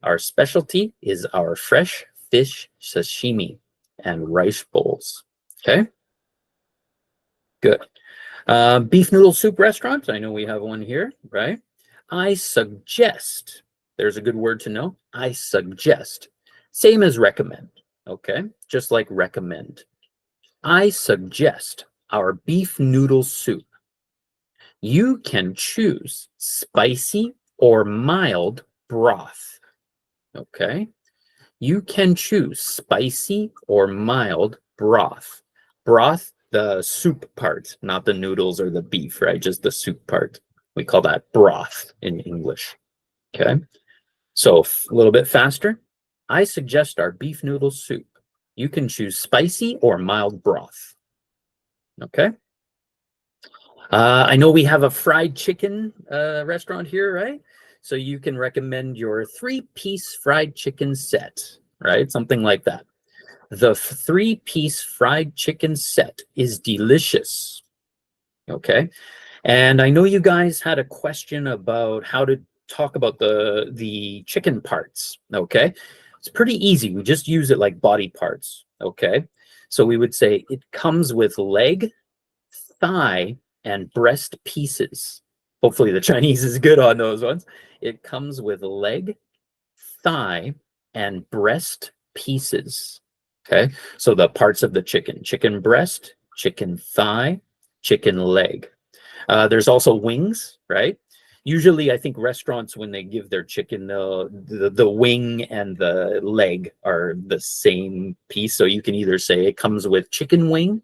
Our specialty is our fresh fish sashimi and rice bowls. Okay, good. Beef noodle soup restaurant. I know we have one here, right? I suggest, there's a good word to know. I suggest, same as recommend, okay? Just like recommend. I suggest our beef noodle soup. You can choose spicy or mild broth, okay? You can choose spicy or mild broth. Broth, the soup part, not the noodles or the beef, right? Just the soup part. We call that broth in English. Okay. So a little bit faster. I suggest our beef noodle soup. You can choose spicy or mild broth. Okay. I know we have a fried chicken restaurant here, right? So you can recommend your 3-piece fried chicken set, right? Something like that. The 3-piece fried chicken set is delicious. Okay. And I know you guys had a question about how to talk about the chicken parts. Okay. It's pretty easy. We just use it like body parts. Okay. So we would say it comes with leg, thigh, and breast pieces. Hopefully the Chinese is good on those ones. It comes with leg, thigh, and breast pieces. Okay, so the parts of the chicken breast, chicken thigh, chicken leg. There's also wings, right? Usually I think restaurants, when they give their chicken, the wing and the leg are the same piece. So you can either say it comes with chicken wing,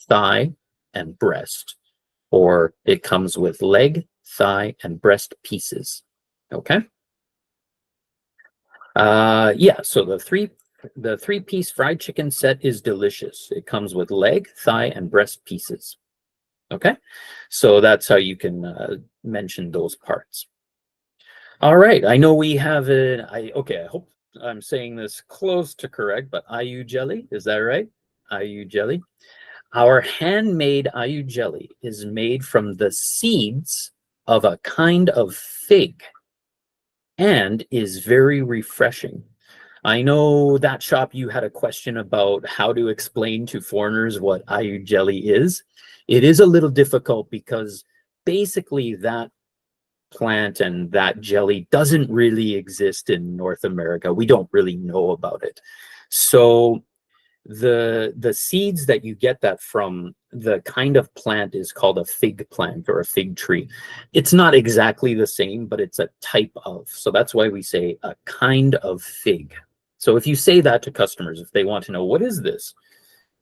thigh, and breast, or it comes with leg, thigh, and breast pieces. Okay. Yeah, so the 3-piece fried chicken set is delicious. It comes with leg, thigh, and breast pieces. Okay, so that's how you can mention those parts. All right, I know we have okay, I hope I'm saying this close to correct, but ayu jelly, is that right? Ayu jelly. Our handmade ayu jelly is made from the seeds of a kind of fig and is very refreshing. I know that shop, you had a question about how to explain to foreigners what ayu jelly is. It is a little difficult because basically that plant and that jelly doesn't really exist in North America. We don't really know about it. So the seeds that you get that from, the kind of plant is called a fig plant or a fig tree. It's not exactly the same, but it's a type of. So that's why we say a kind of fig. So if you say that to customers, if they want to know what is this,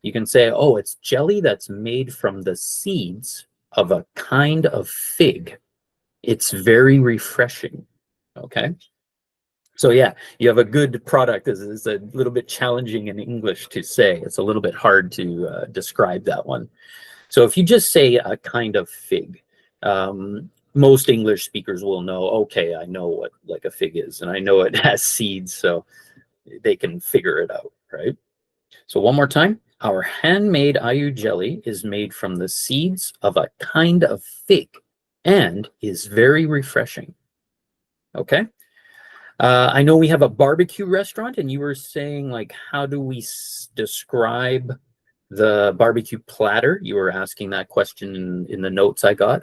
you can say, oh, it's jelly that's made from the seeds of a kind of fig. It's very refreshing. Okay. So yeah, you have a good product. Is a little bit challenging in English to say. It's a little bit hard to describe that one. So if you just say a kind of fig, most English speakers will know, okay, I know what like a fig is, and I know it has seeds, so they can figure it out, right? So one more time, our handmade ayu jelly is made from the seeds of a kind of fig and is very refreshing. Okay. I know we have a barbecue restaurant, and you were saying, like, how do we describe the barbecue platter? You were asking that question in the notes I got.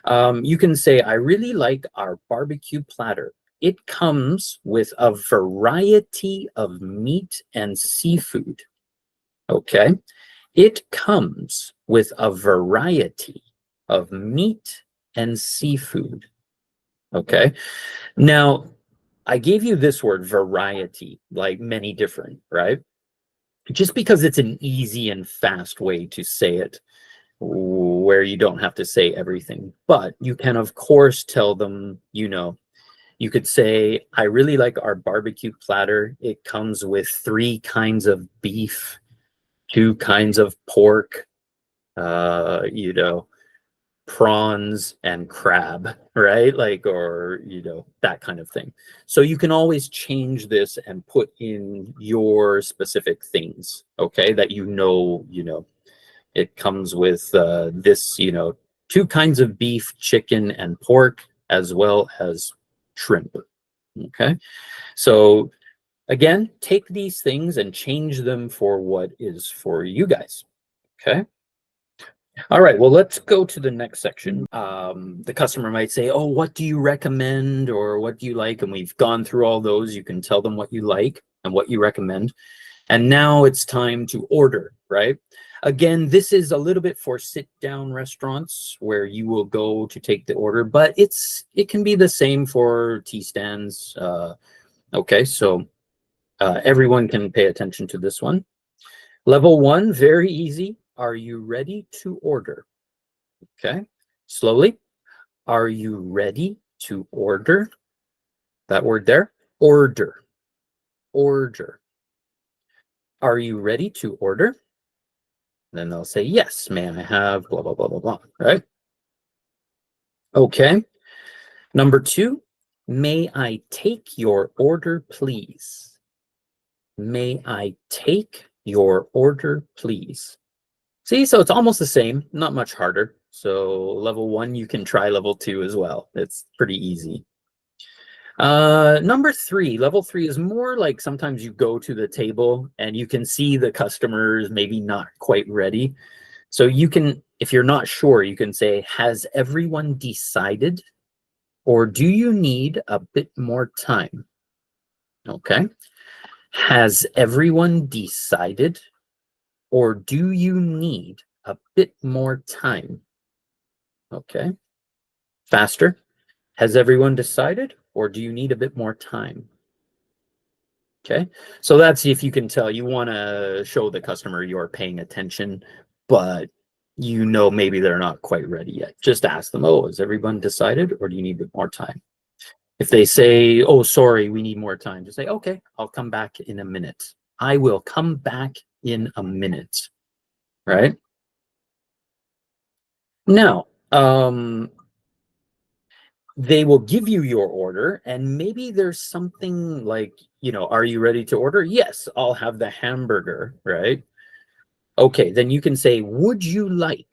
You can say, I really like our barbecue platter. It comes with a variety of meat and seafood. Okay. It comes with a variety of meat and seafood. Okay. Now, I gave you this word variety, like many different, right? Just because it's an easy and fast way to say it, where you don't have to say everything. But you can, of course, tell them, you could say, I really like our barbecue platter. It comes with 3 kinds of beef, 2 kinds of pork, prawns and crab, right? Like, or, that kind of thing. So you can always change this and put in your specific things, okay? That it comes with this, 2 kinds of beef, chicken, and pork, as well as shrimp, okay? So Again, take these things and change them for what is for you guys. Okay. All right, well, let's go to the next section. The customer might say, oh, what do you recommend or what do you like? And we've gone through all those. You can tell them what you like and what you recommend. And now it's time to order, right? Again, this is a little bit for sit-down restaurants where you will go to take the order, but it can be the same for tea stands. Okay, so everyone can pay attention to this one. Level 1, very easy. Are you ready to order? Okay, slowly. Are you ready to order? That word there, order, order. Are you ready to order? Then they'll say, yes, may I have blah, blah, blah, blah, blah, right? Okay. Number 2, may I take your order, please? May I take your order, please? See, so it's almost the same, not much harder. So level 1, you can try level 2 as well. It's pretty easy. Number 3, level 3 is more like sometimes you go to the table and you can see the customers maybe not quite ready. So you can, if you're not sure, you can say, has everyone decided? Or do you need a bit more time? Okay. Has everyone decided? Or do you need a bit more time? Okay. Faster. Has everyone decided? Or do you need a bit more time? Okay. So that's if you can tell you want to show the customer you're paying attention, but you know maybe they're not quite ready yet. Just ask them, oh, has everyone decided? Or do you need a bit more time? If they say, oh, sorry, we need more time, just say, okay, I'll come back in a minute. I will come back in a minute, right? Now, they will give you your order and maybe there's something like, are you ready to order? Yes, I'll have the hamburger, right? Okay, then you can say, would you like,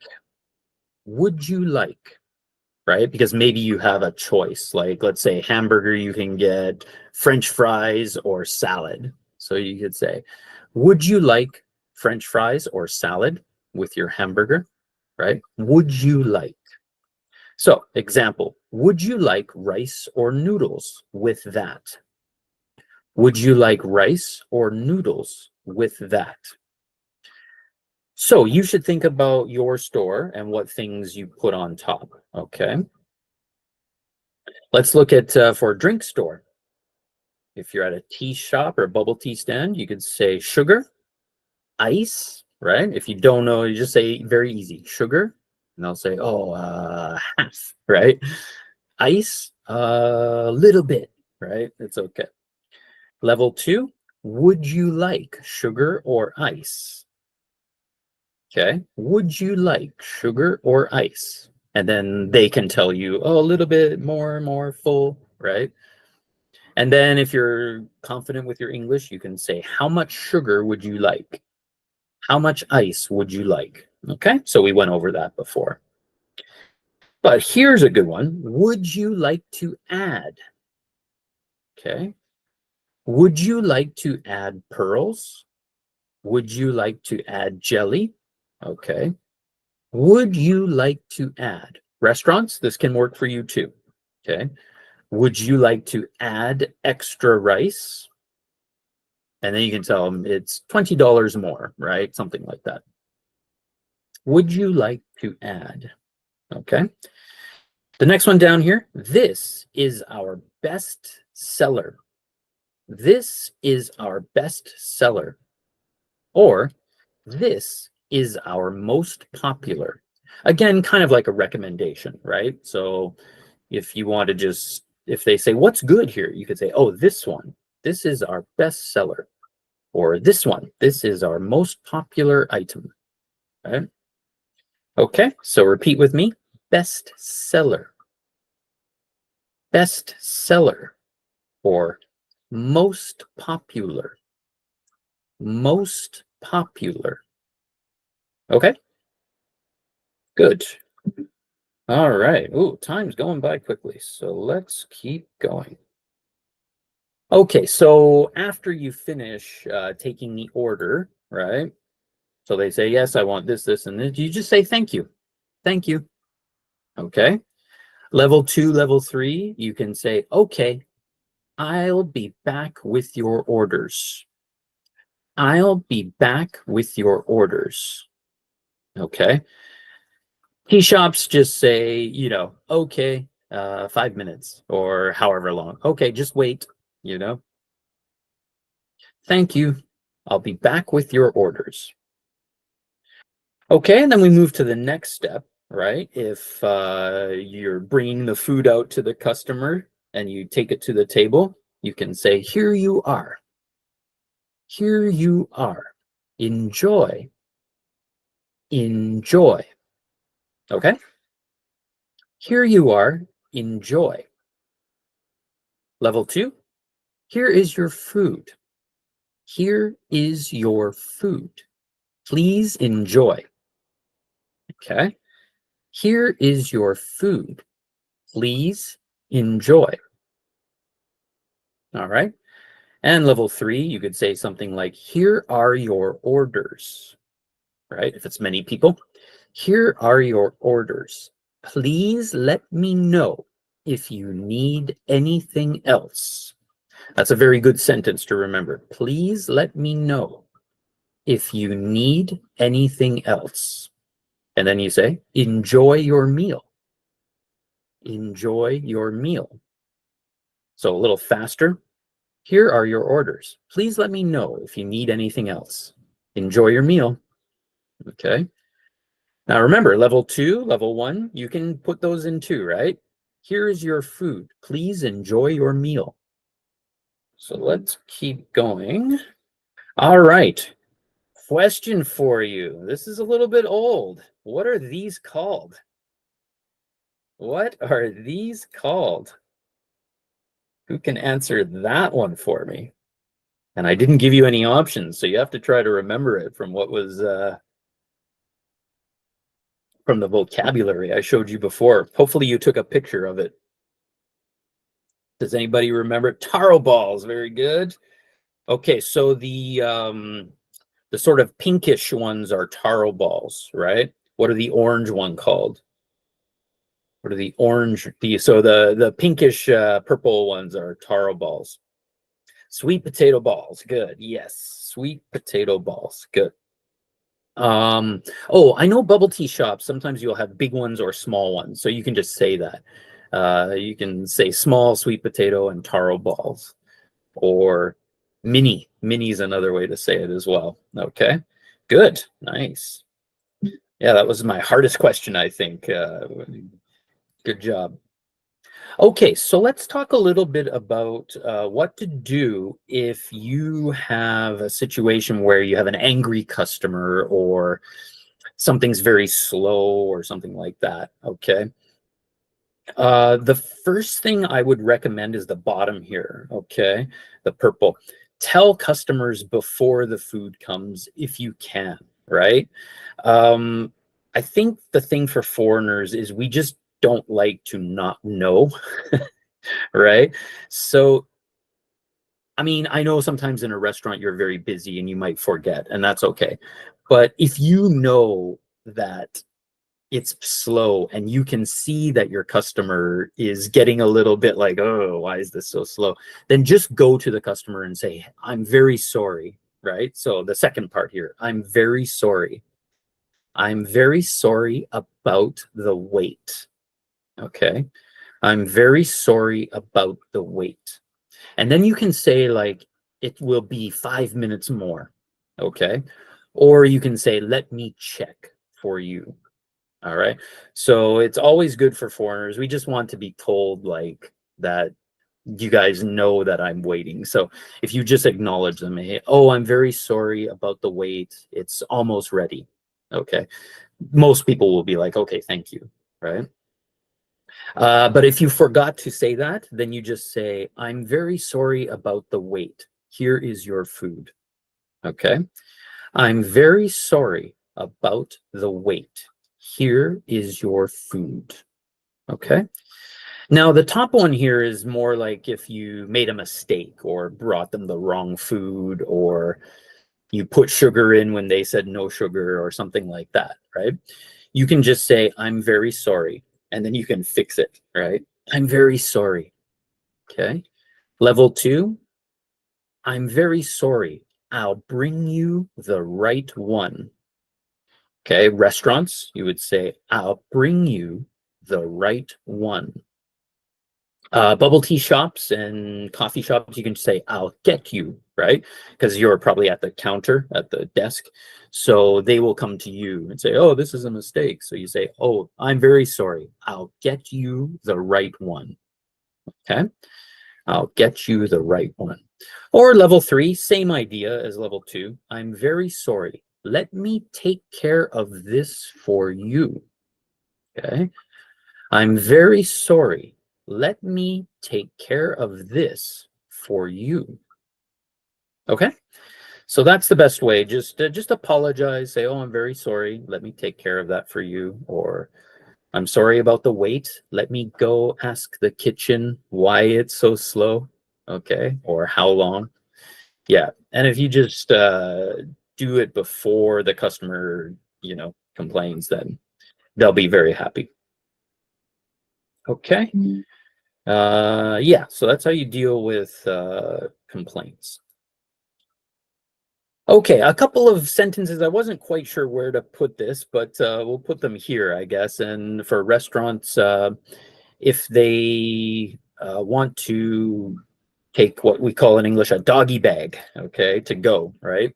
right? Because maybe you have a choice, like let's say hamburger, you can get French fries or salad. So you could say, would you like French fries or salad with your hamburger, right? Would you like? So example, would you like rice or noodles with that? Would you like rice or noodles with that? So you should think about your store and what things you put on top, okay? Let's look at for a drink store. If you're at a tea shop or a bubble tea stand, you could say sugar, ice, right? If you don't know, you just say very easy, sugar, and they'll say, oh, half, right? Ice, a little bit, right? It's okay. Level 2, would you like sugar or ice? Okay, would you like sugar or ice? And then they can tell you, oh, a little bit more full, right? And then if you're confident with your English, you can say, how much sugar would you like? How much ice would you like? Okay, so we went over that before. But here's a good one. Would you like to add? Okay. Would you like to add pearls? Would you like to add jelly? Okay. Would you like to add? Restaurants, this can work for you too. Okay. Would you like to add extra rice? And then you can tell them it's $20 more, right? Something like that. Would you like to add? Okay. The next one down here, this is our best seller. This is our best seller. Or this is our most popular. Again, kind of like a recommendation, right? So if you want to just, if they say, what's good here? You could say, oh, this one, this is our best seller. Or this one, this is our most popular item, right? Okay, so repeat with me, best seller, best seller, or most popular, most popular. Okay, good. All right. Ooh, time's going by quickly, so let's keep going. Okay, so after you finish taking the order, right? So they say, yes, I want this, this, and this. You just say, thank you. Thank you. Okay. Level 2, level 3, you can say, okay, I'll be back with your orders. I'll be back with your orders. Okay. Tea shops just say, okay, 5 minutes or however long. Okay, just wait, you know. Thank you. I'll be back with your orders. Okay, and then we move to the next step, right? If you're bringing the food out to the customer and you take it to the table, you can say, here you are. Here you are. Enjoy. Enjoy. Okay? Here you are. Enjoy. Level 2, here is your food. Here is your food. Please enjoy. Okay? Here is your food. Please enjoy. All right? And level 3, you could say something like, here are your orders, right? If it's many people, here are your orders. Please let me know if you need anything else. That's a very good sentence to remember. Please let me know if you need anything else. And then you say, enjoy your meal. Enjoy your meal. So a little faster. Here are your orders. Please let me know if you need anything else. Enjoy your meal. Okay. Now remember, level 2, level 1, you can put those in too, right? Here is your food. Please enjoy your meal. So let's keep going. All right. Question for you. This is a little bit old. What are these called? What are these called? Who can answer that one for me? And I didn't give you any options, so you have to try to remember it from what was from the vocabulary I showed you before. Hopefully you took a picture of it. Does anybody remember? Taro balls, very good. Okay, so the sort of pinkish ones are taro balls, right? What are the orange one called? What are the orange? The pinkish purple ones are taro balls. Sweet potato balls, good. Yes, sweet potato balls, good. Oh, I know bubble tea shops, sometimes you'll have big ones or small ones, so you can just say that. You can say small sweet potato and taro balls, or mini. Mini is another way to say it as well. Okay, good, nice. Yeah, that was my hardest question, I think. Good job. Okay, so let's talk a little bit about what to do if you have a situation where you have an angry customer or something's very slow or something like that. Okay. The first thing I would recommend is the bottom here. Okay. The purple. Tell customers before the food comes if you can, right? Um, I think the thing for foreigners is we just don't like to not know, right? So, I mean, I know sometimes in a restaurant you're very busy and you might forget, and that's okay. But if you know that it's slow and you can see that your customer is getting a little bit like, oh, why is this so slow? Then just go to the customer and say, I'm very sorry, right? So the second part here, I'm very sorry. I'm very sorry about the wait. Okay. I'm very sorry about the wait. And then you can say, like, it will be 5 minutes more. Okay. Or you can say, let me check for you. All right. So it's always good for foreigners. We just want to be told, like, that you guys know that I'm waiting. So if you just acknowledge them, hey, oh, I'm very sorry about the wait. It's almost ready. Okay. Most people will be like, okay, thank you. Right. But if you forgot to say that, then you just say, I'm very sorry about the wait. Here is your food. Okay. I'm very sorry about the wait. Here is your food. Okay. Now, the top one here is more like if you made a mistake or brought them the wrong food, or you put sugar in when they said no sugar or something like that, right? You can just say, I'm very sorry, and then you can fix it, right? I'm very sorry. Okay. Level 2, I'm very sorry. I'll bring you the right one. Okay. Restaurants, you would say, I'll bring you the right one. Bubble tea shops and coffee shops, you can say, I'll get you, right? Because you're probably at the counter, at the desk. So they will come to you and say, oh, this is a mistake. So you say, oh, I'm very sorry. I'll get you the right one. Okay. I'll get you the right one. Or level 3, same idea as level 2. I'm very sorry. Let me take care of this for you. Okay. I'm very sorry. Let me take care of this for you. Okay. So that's the best way. Just apologize. Say, oh, I'm very sorry. Let me take care of that for you. Or I'm sorry about the wait. Let me go ask the kitchen why it's so slow. Okay. Or how long. Yeah. And if you just do it before the customer, complains, then they'll be very happy. Okay. Yeah, so that's how you deal with complaints. Okay, a couple of sentences. I wasn't quite sure where to put this, but we'll put them here, I guess. And for restaurants, if they want to take what we call in English a doggy bag, okay, to go, right?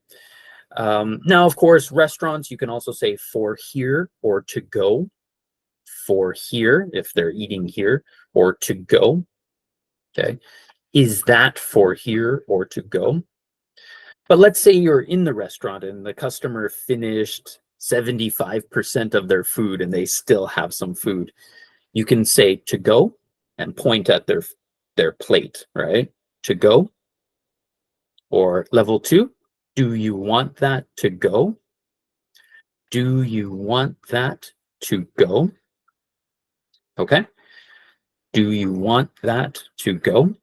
Now, of course, restaurants, you can also say for here or to go. For here, if they're eating here, or to go, okay? Is that for here or to go? But let's say you're in the restaurant and the customer finished 75% of their food and they still have some food. You can say to go and point at their plate, right? To go. Or level 2, do you want that to go? Do you want that to go? Okay. Do you want that to go?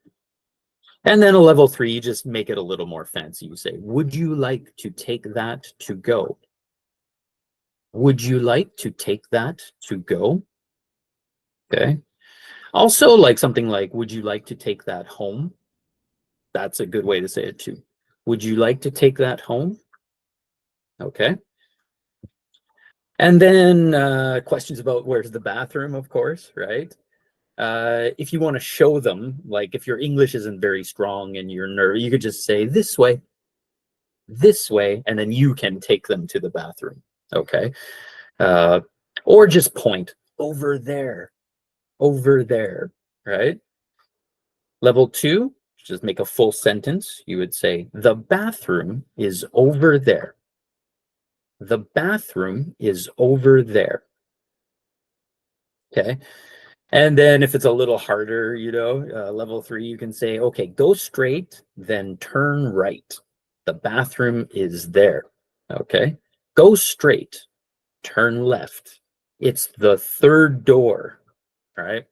And then a level 3, you just make it a little more fancy. You say, would you like to take that to go? Would you like to take that to go? Okay. Also, like something like, would you like to take that home? That's a good way to say it too. Would you like to take that home? Okay. And then questions about where's the bathroom, of course, right? If you want to show them, like if your English isn't very strong and you're nervous, you could just say this way, and then you can take them to the bathroom. Okay. Or just point over there, right? Level 2, just make a full sentence. You would say, the bathroom is over there. The bathroom is over there. Okay. And then if it's a little harder, level 3, you can say, okay, go straight, then turn right. The bathroom is there. Okay. Go straight, turn left. It's the third door. All right.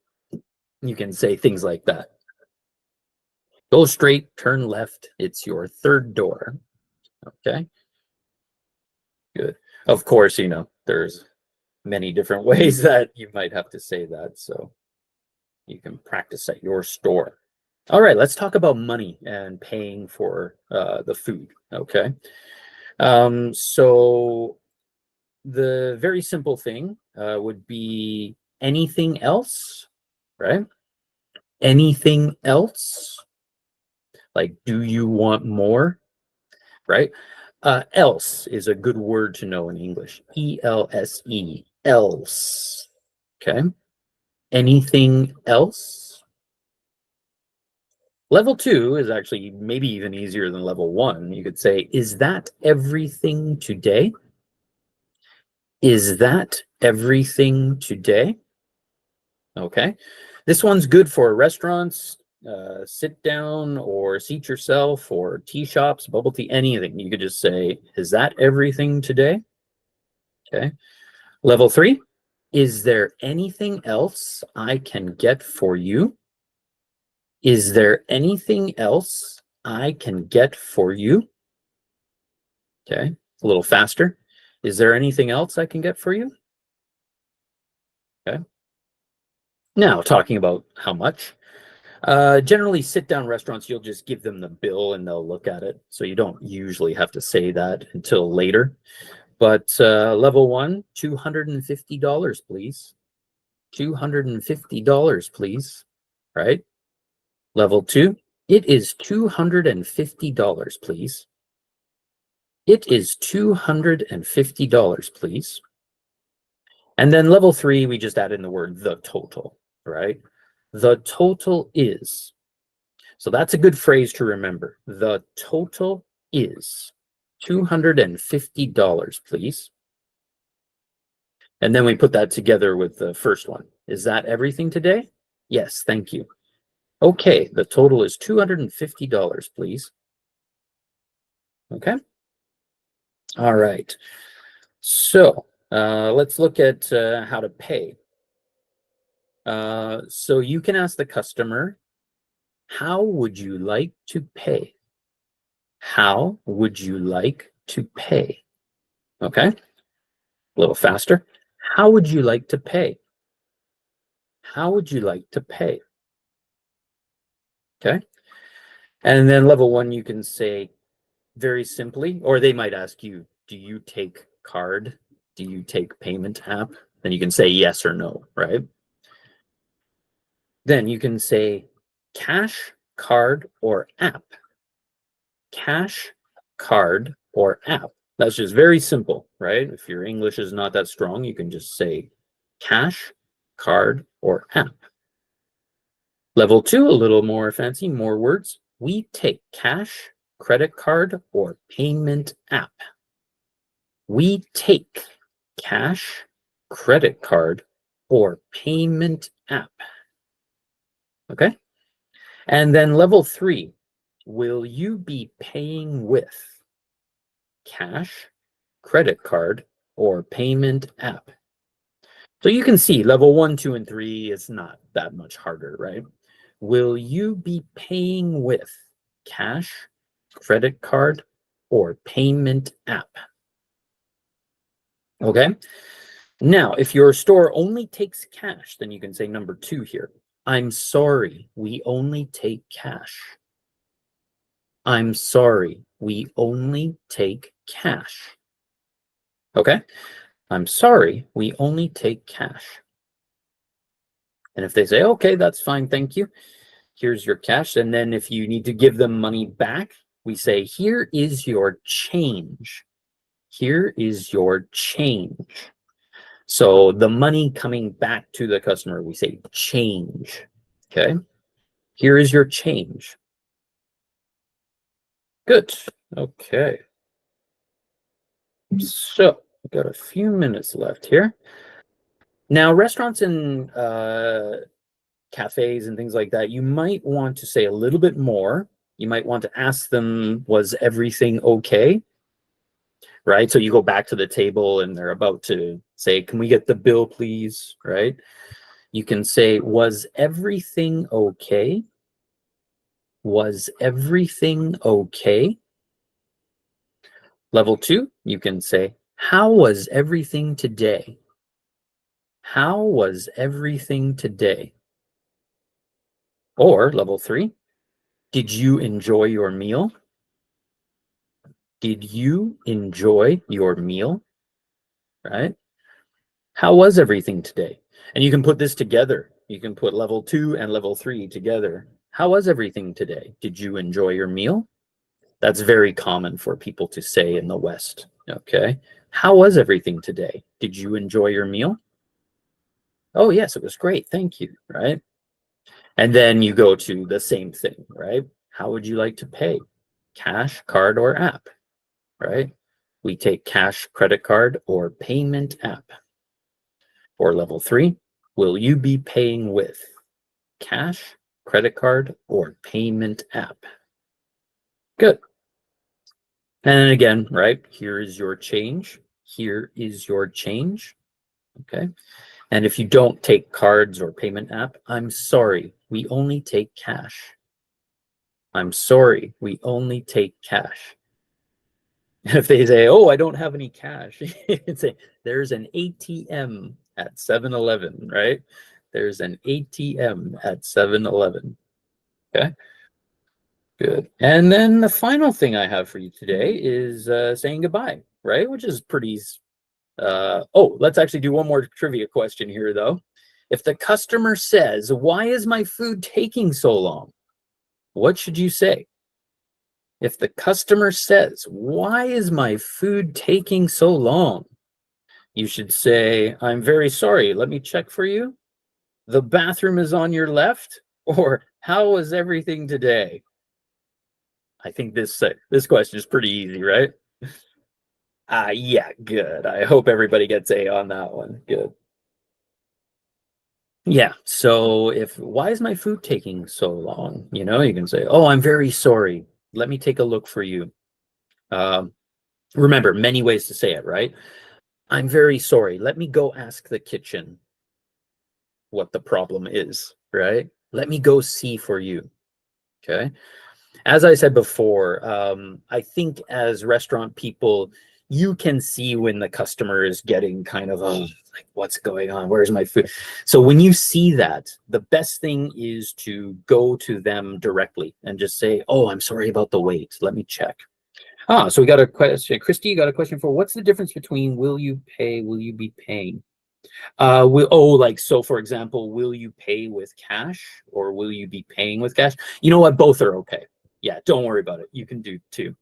You can say things like that. Go straight, turn left. It's your third door. Okay. Good. Of course, there's many different ways that you might have to say that. So you can practice at your store. All right, let's talk about money and paying for the food. Okay. So the very simple thing would be anything else, right? Anything else? Like, do you want more? Right? Else is a good word to know in English. E-L-S-E, else. Okay. Anything else? Level 2 is actually maybe even easier than level 1. You could say, is that everything today? Is that everything today? Okay. This one's good for restaurants, sit down or seat yourself, or tea shops, bubble tea, anything. You could just say, is that everything today? Okay. Level 3, Is there anything else I can get for you? Is there anything else I can get for you? Okay, a little faster. Is there anything else I can get for you? Okay. Now, talking about how much. Generally, sit-down restaurants, you'll just give them the bill and they'll look at it. So you don't usually have to say that until later. But level one, $250, please. $250, please. Right? Level two, it is $250, please. It is $250, please. And then level three, we just add in the word the total, right? The total is. So that's a good phrase to remember. The total is $250, please. And then we put that together with the first one. Is that everything today? Yes, thank you. Okay, the total is $250, please. Okay. All right. So let's look at how to pay. So you can ask the customer, how would you like to pay? How would you like to pay? Okay, a little faster. How would you like to pay? How would you like to pay? Okay. And then level one, you can say very simply, or they might ask you, do you take card? Do you take payment app? Then you can say yes or no, right? Then you can say cash, card, or app. Cash, card, or app. That's just very simple, right? If your English is not that strong, you can just say cash, card, or app. Level two, a little more fancy, more words. We take cash, credit card, or payment app. We take cash, credit card, or payment app. Okay. And then level three, will you be paying with cash, credit card, or payment app? So you can see level one, two, and three is not that much harder, right? Will you be paying with cash, credit card, or payment app? Okay. Now, if your store only takes cash, then you can say number two here. I'm sorry, we only take cash. I'm sorry, we only take cash. Okay. I'm sorry, we only take cash. And if they say, okay, that's fine, thank you. Here's your cash. And then if you need to give them money back, we say, here is your change. Here is your change. So the money coming back to the customer, we say change. Okay. Here is your change. Good. Okay. So we've got a few minutes left here. Now, restaurants and cafes and things like that, you might want to say a little bit more. You might want to ask them, was everything okay? Right? So you go back to the table and they're about to say, can we get the bill, please? Right? You can say, was everything okay? Was everything okay? Level two, you can say, how was everything today? How was everything today? Or level three, did you enjoy your meal? Did you enjoy your meal? Right? How was everything today? And you can put this together. You can put level two and level three together. How was everything today? Did you enjoy your meal? That's very common for people to say in the West. Okay. How was everything today? Did you enjoy your meal? Oh, yes, it was great. Thank you. Right. And then you go to the same thing, right? How would you like to pay? Cash, card, or app, right? We take cash, credit card, or payment app. Or level three, will you be paying with cash, credit card, or payment app? Good. And then again, right, here is your change. Here is your change. Okay. And if you don't take cards or payment app, I'm sorry, we only take cash. I'm sorry, we only take cash. If they say, oh, I don't have any cash, it's a, there's an ATM at 7-Eleven, right? There's an ATM at 7-Eleven. Okay, good. And then the final thing I have for you today is saying goodbye, right? Which is pretty. Oh, let's actually do one more trivia question here, though. If the customer says, why is my food taking so long? What should you say? If the customer says, why is my food taking so long? You should say, I'm very sorry. Let me check for you. The bathroom is on your left. Or how was everything today? I think this question is pretty easy, right? Yeah, good. I hope everybody gets A on that one. Good. Yeah, so if why is my food taking so long? You know, you can say, oh, I'm very sorry. Let me take a look for you. Um, remember, many ways to say it, right? I'm very sorry. Let me go ask the kitchen what the problem is, right? Let me go see for you. Okay. As I said before, I think as restaurant people, you can see when the customer is getting kind of, oh, like, what's going on? Where's my food? So when you see that, the best thing is to go to them directly and just say, oh, I'm sorry about the wait. Let me check. So we got a question. Christy, you got a question for what's the difference between will you pay, will you be paying? Like, so for example, will you pay with cash or will you be paying with cash? You know what? Both are okay. Yeah, don't worry about it. You can do two.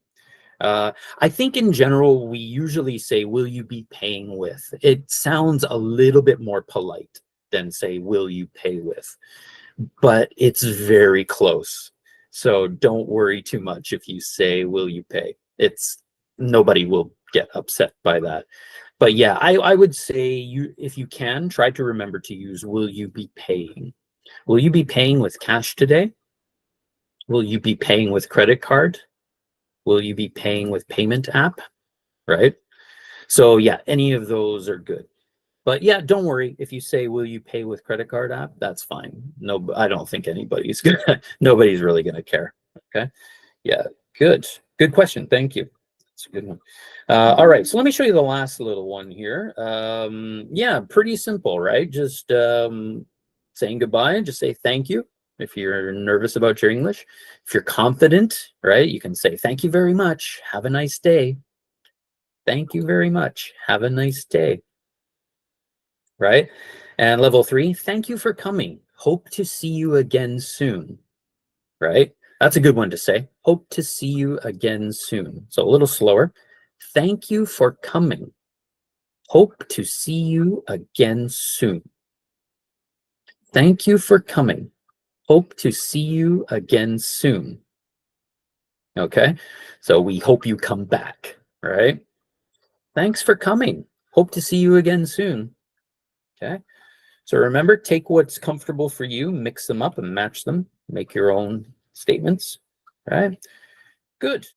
I think in general, we usually say, will you be paying with? It sounds a little bit more polite than say, will you pay with? But it's very close. So don't worry too much if you say, will you pay? Nobody will get upset by that. But yeah, I would say if you can, try to remember to use will you be paying? Will you be paying with cash today? Will you be paying with credit card? Will you be paying with payment app? Right? So yeah, any of those are good. But yeah, don't worry if you say will you pay with credit card app, that's fine. No, I don't think nobody's really gonna care. Okay. Yeah, good. Good question. Thank you. That's a good one. All right, so let me show you the last little one here. Yeah, pretty simple, right? Just saying goodbye and just say thank you. If you're nervous about your English, if you're confident, right, you can say thank you very much. Have a nice day. Thank you very much. Have a nice day. Right? And level 3, thank you for coming. Hope to see you again soon. Right? That's a good one to say. Hope to see you again soon. So a little slower. Thank you for coming. Hope to see you again soon. Thank you for coming. Hope to see you again soon. Okay, so we hope you come back, right? Thanks for coming. Hope to see you again soon. Okay, so remember, take what's comfortable for you, mix them up and match them, make your own statements, right? Good.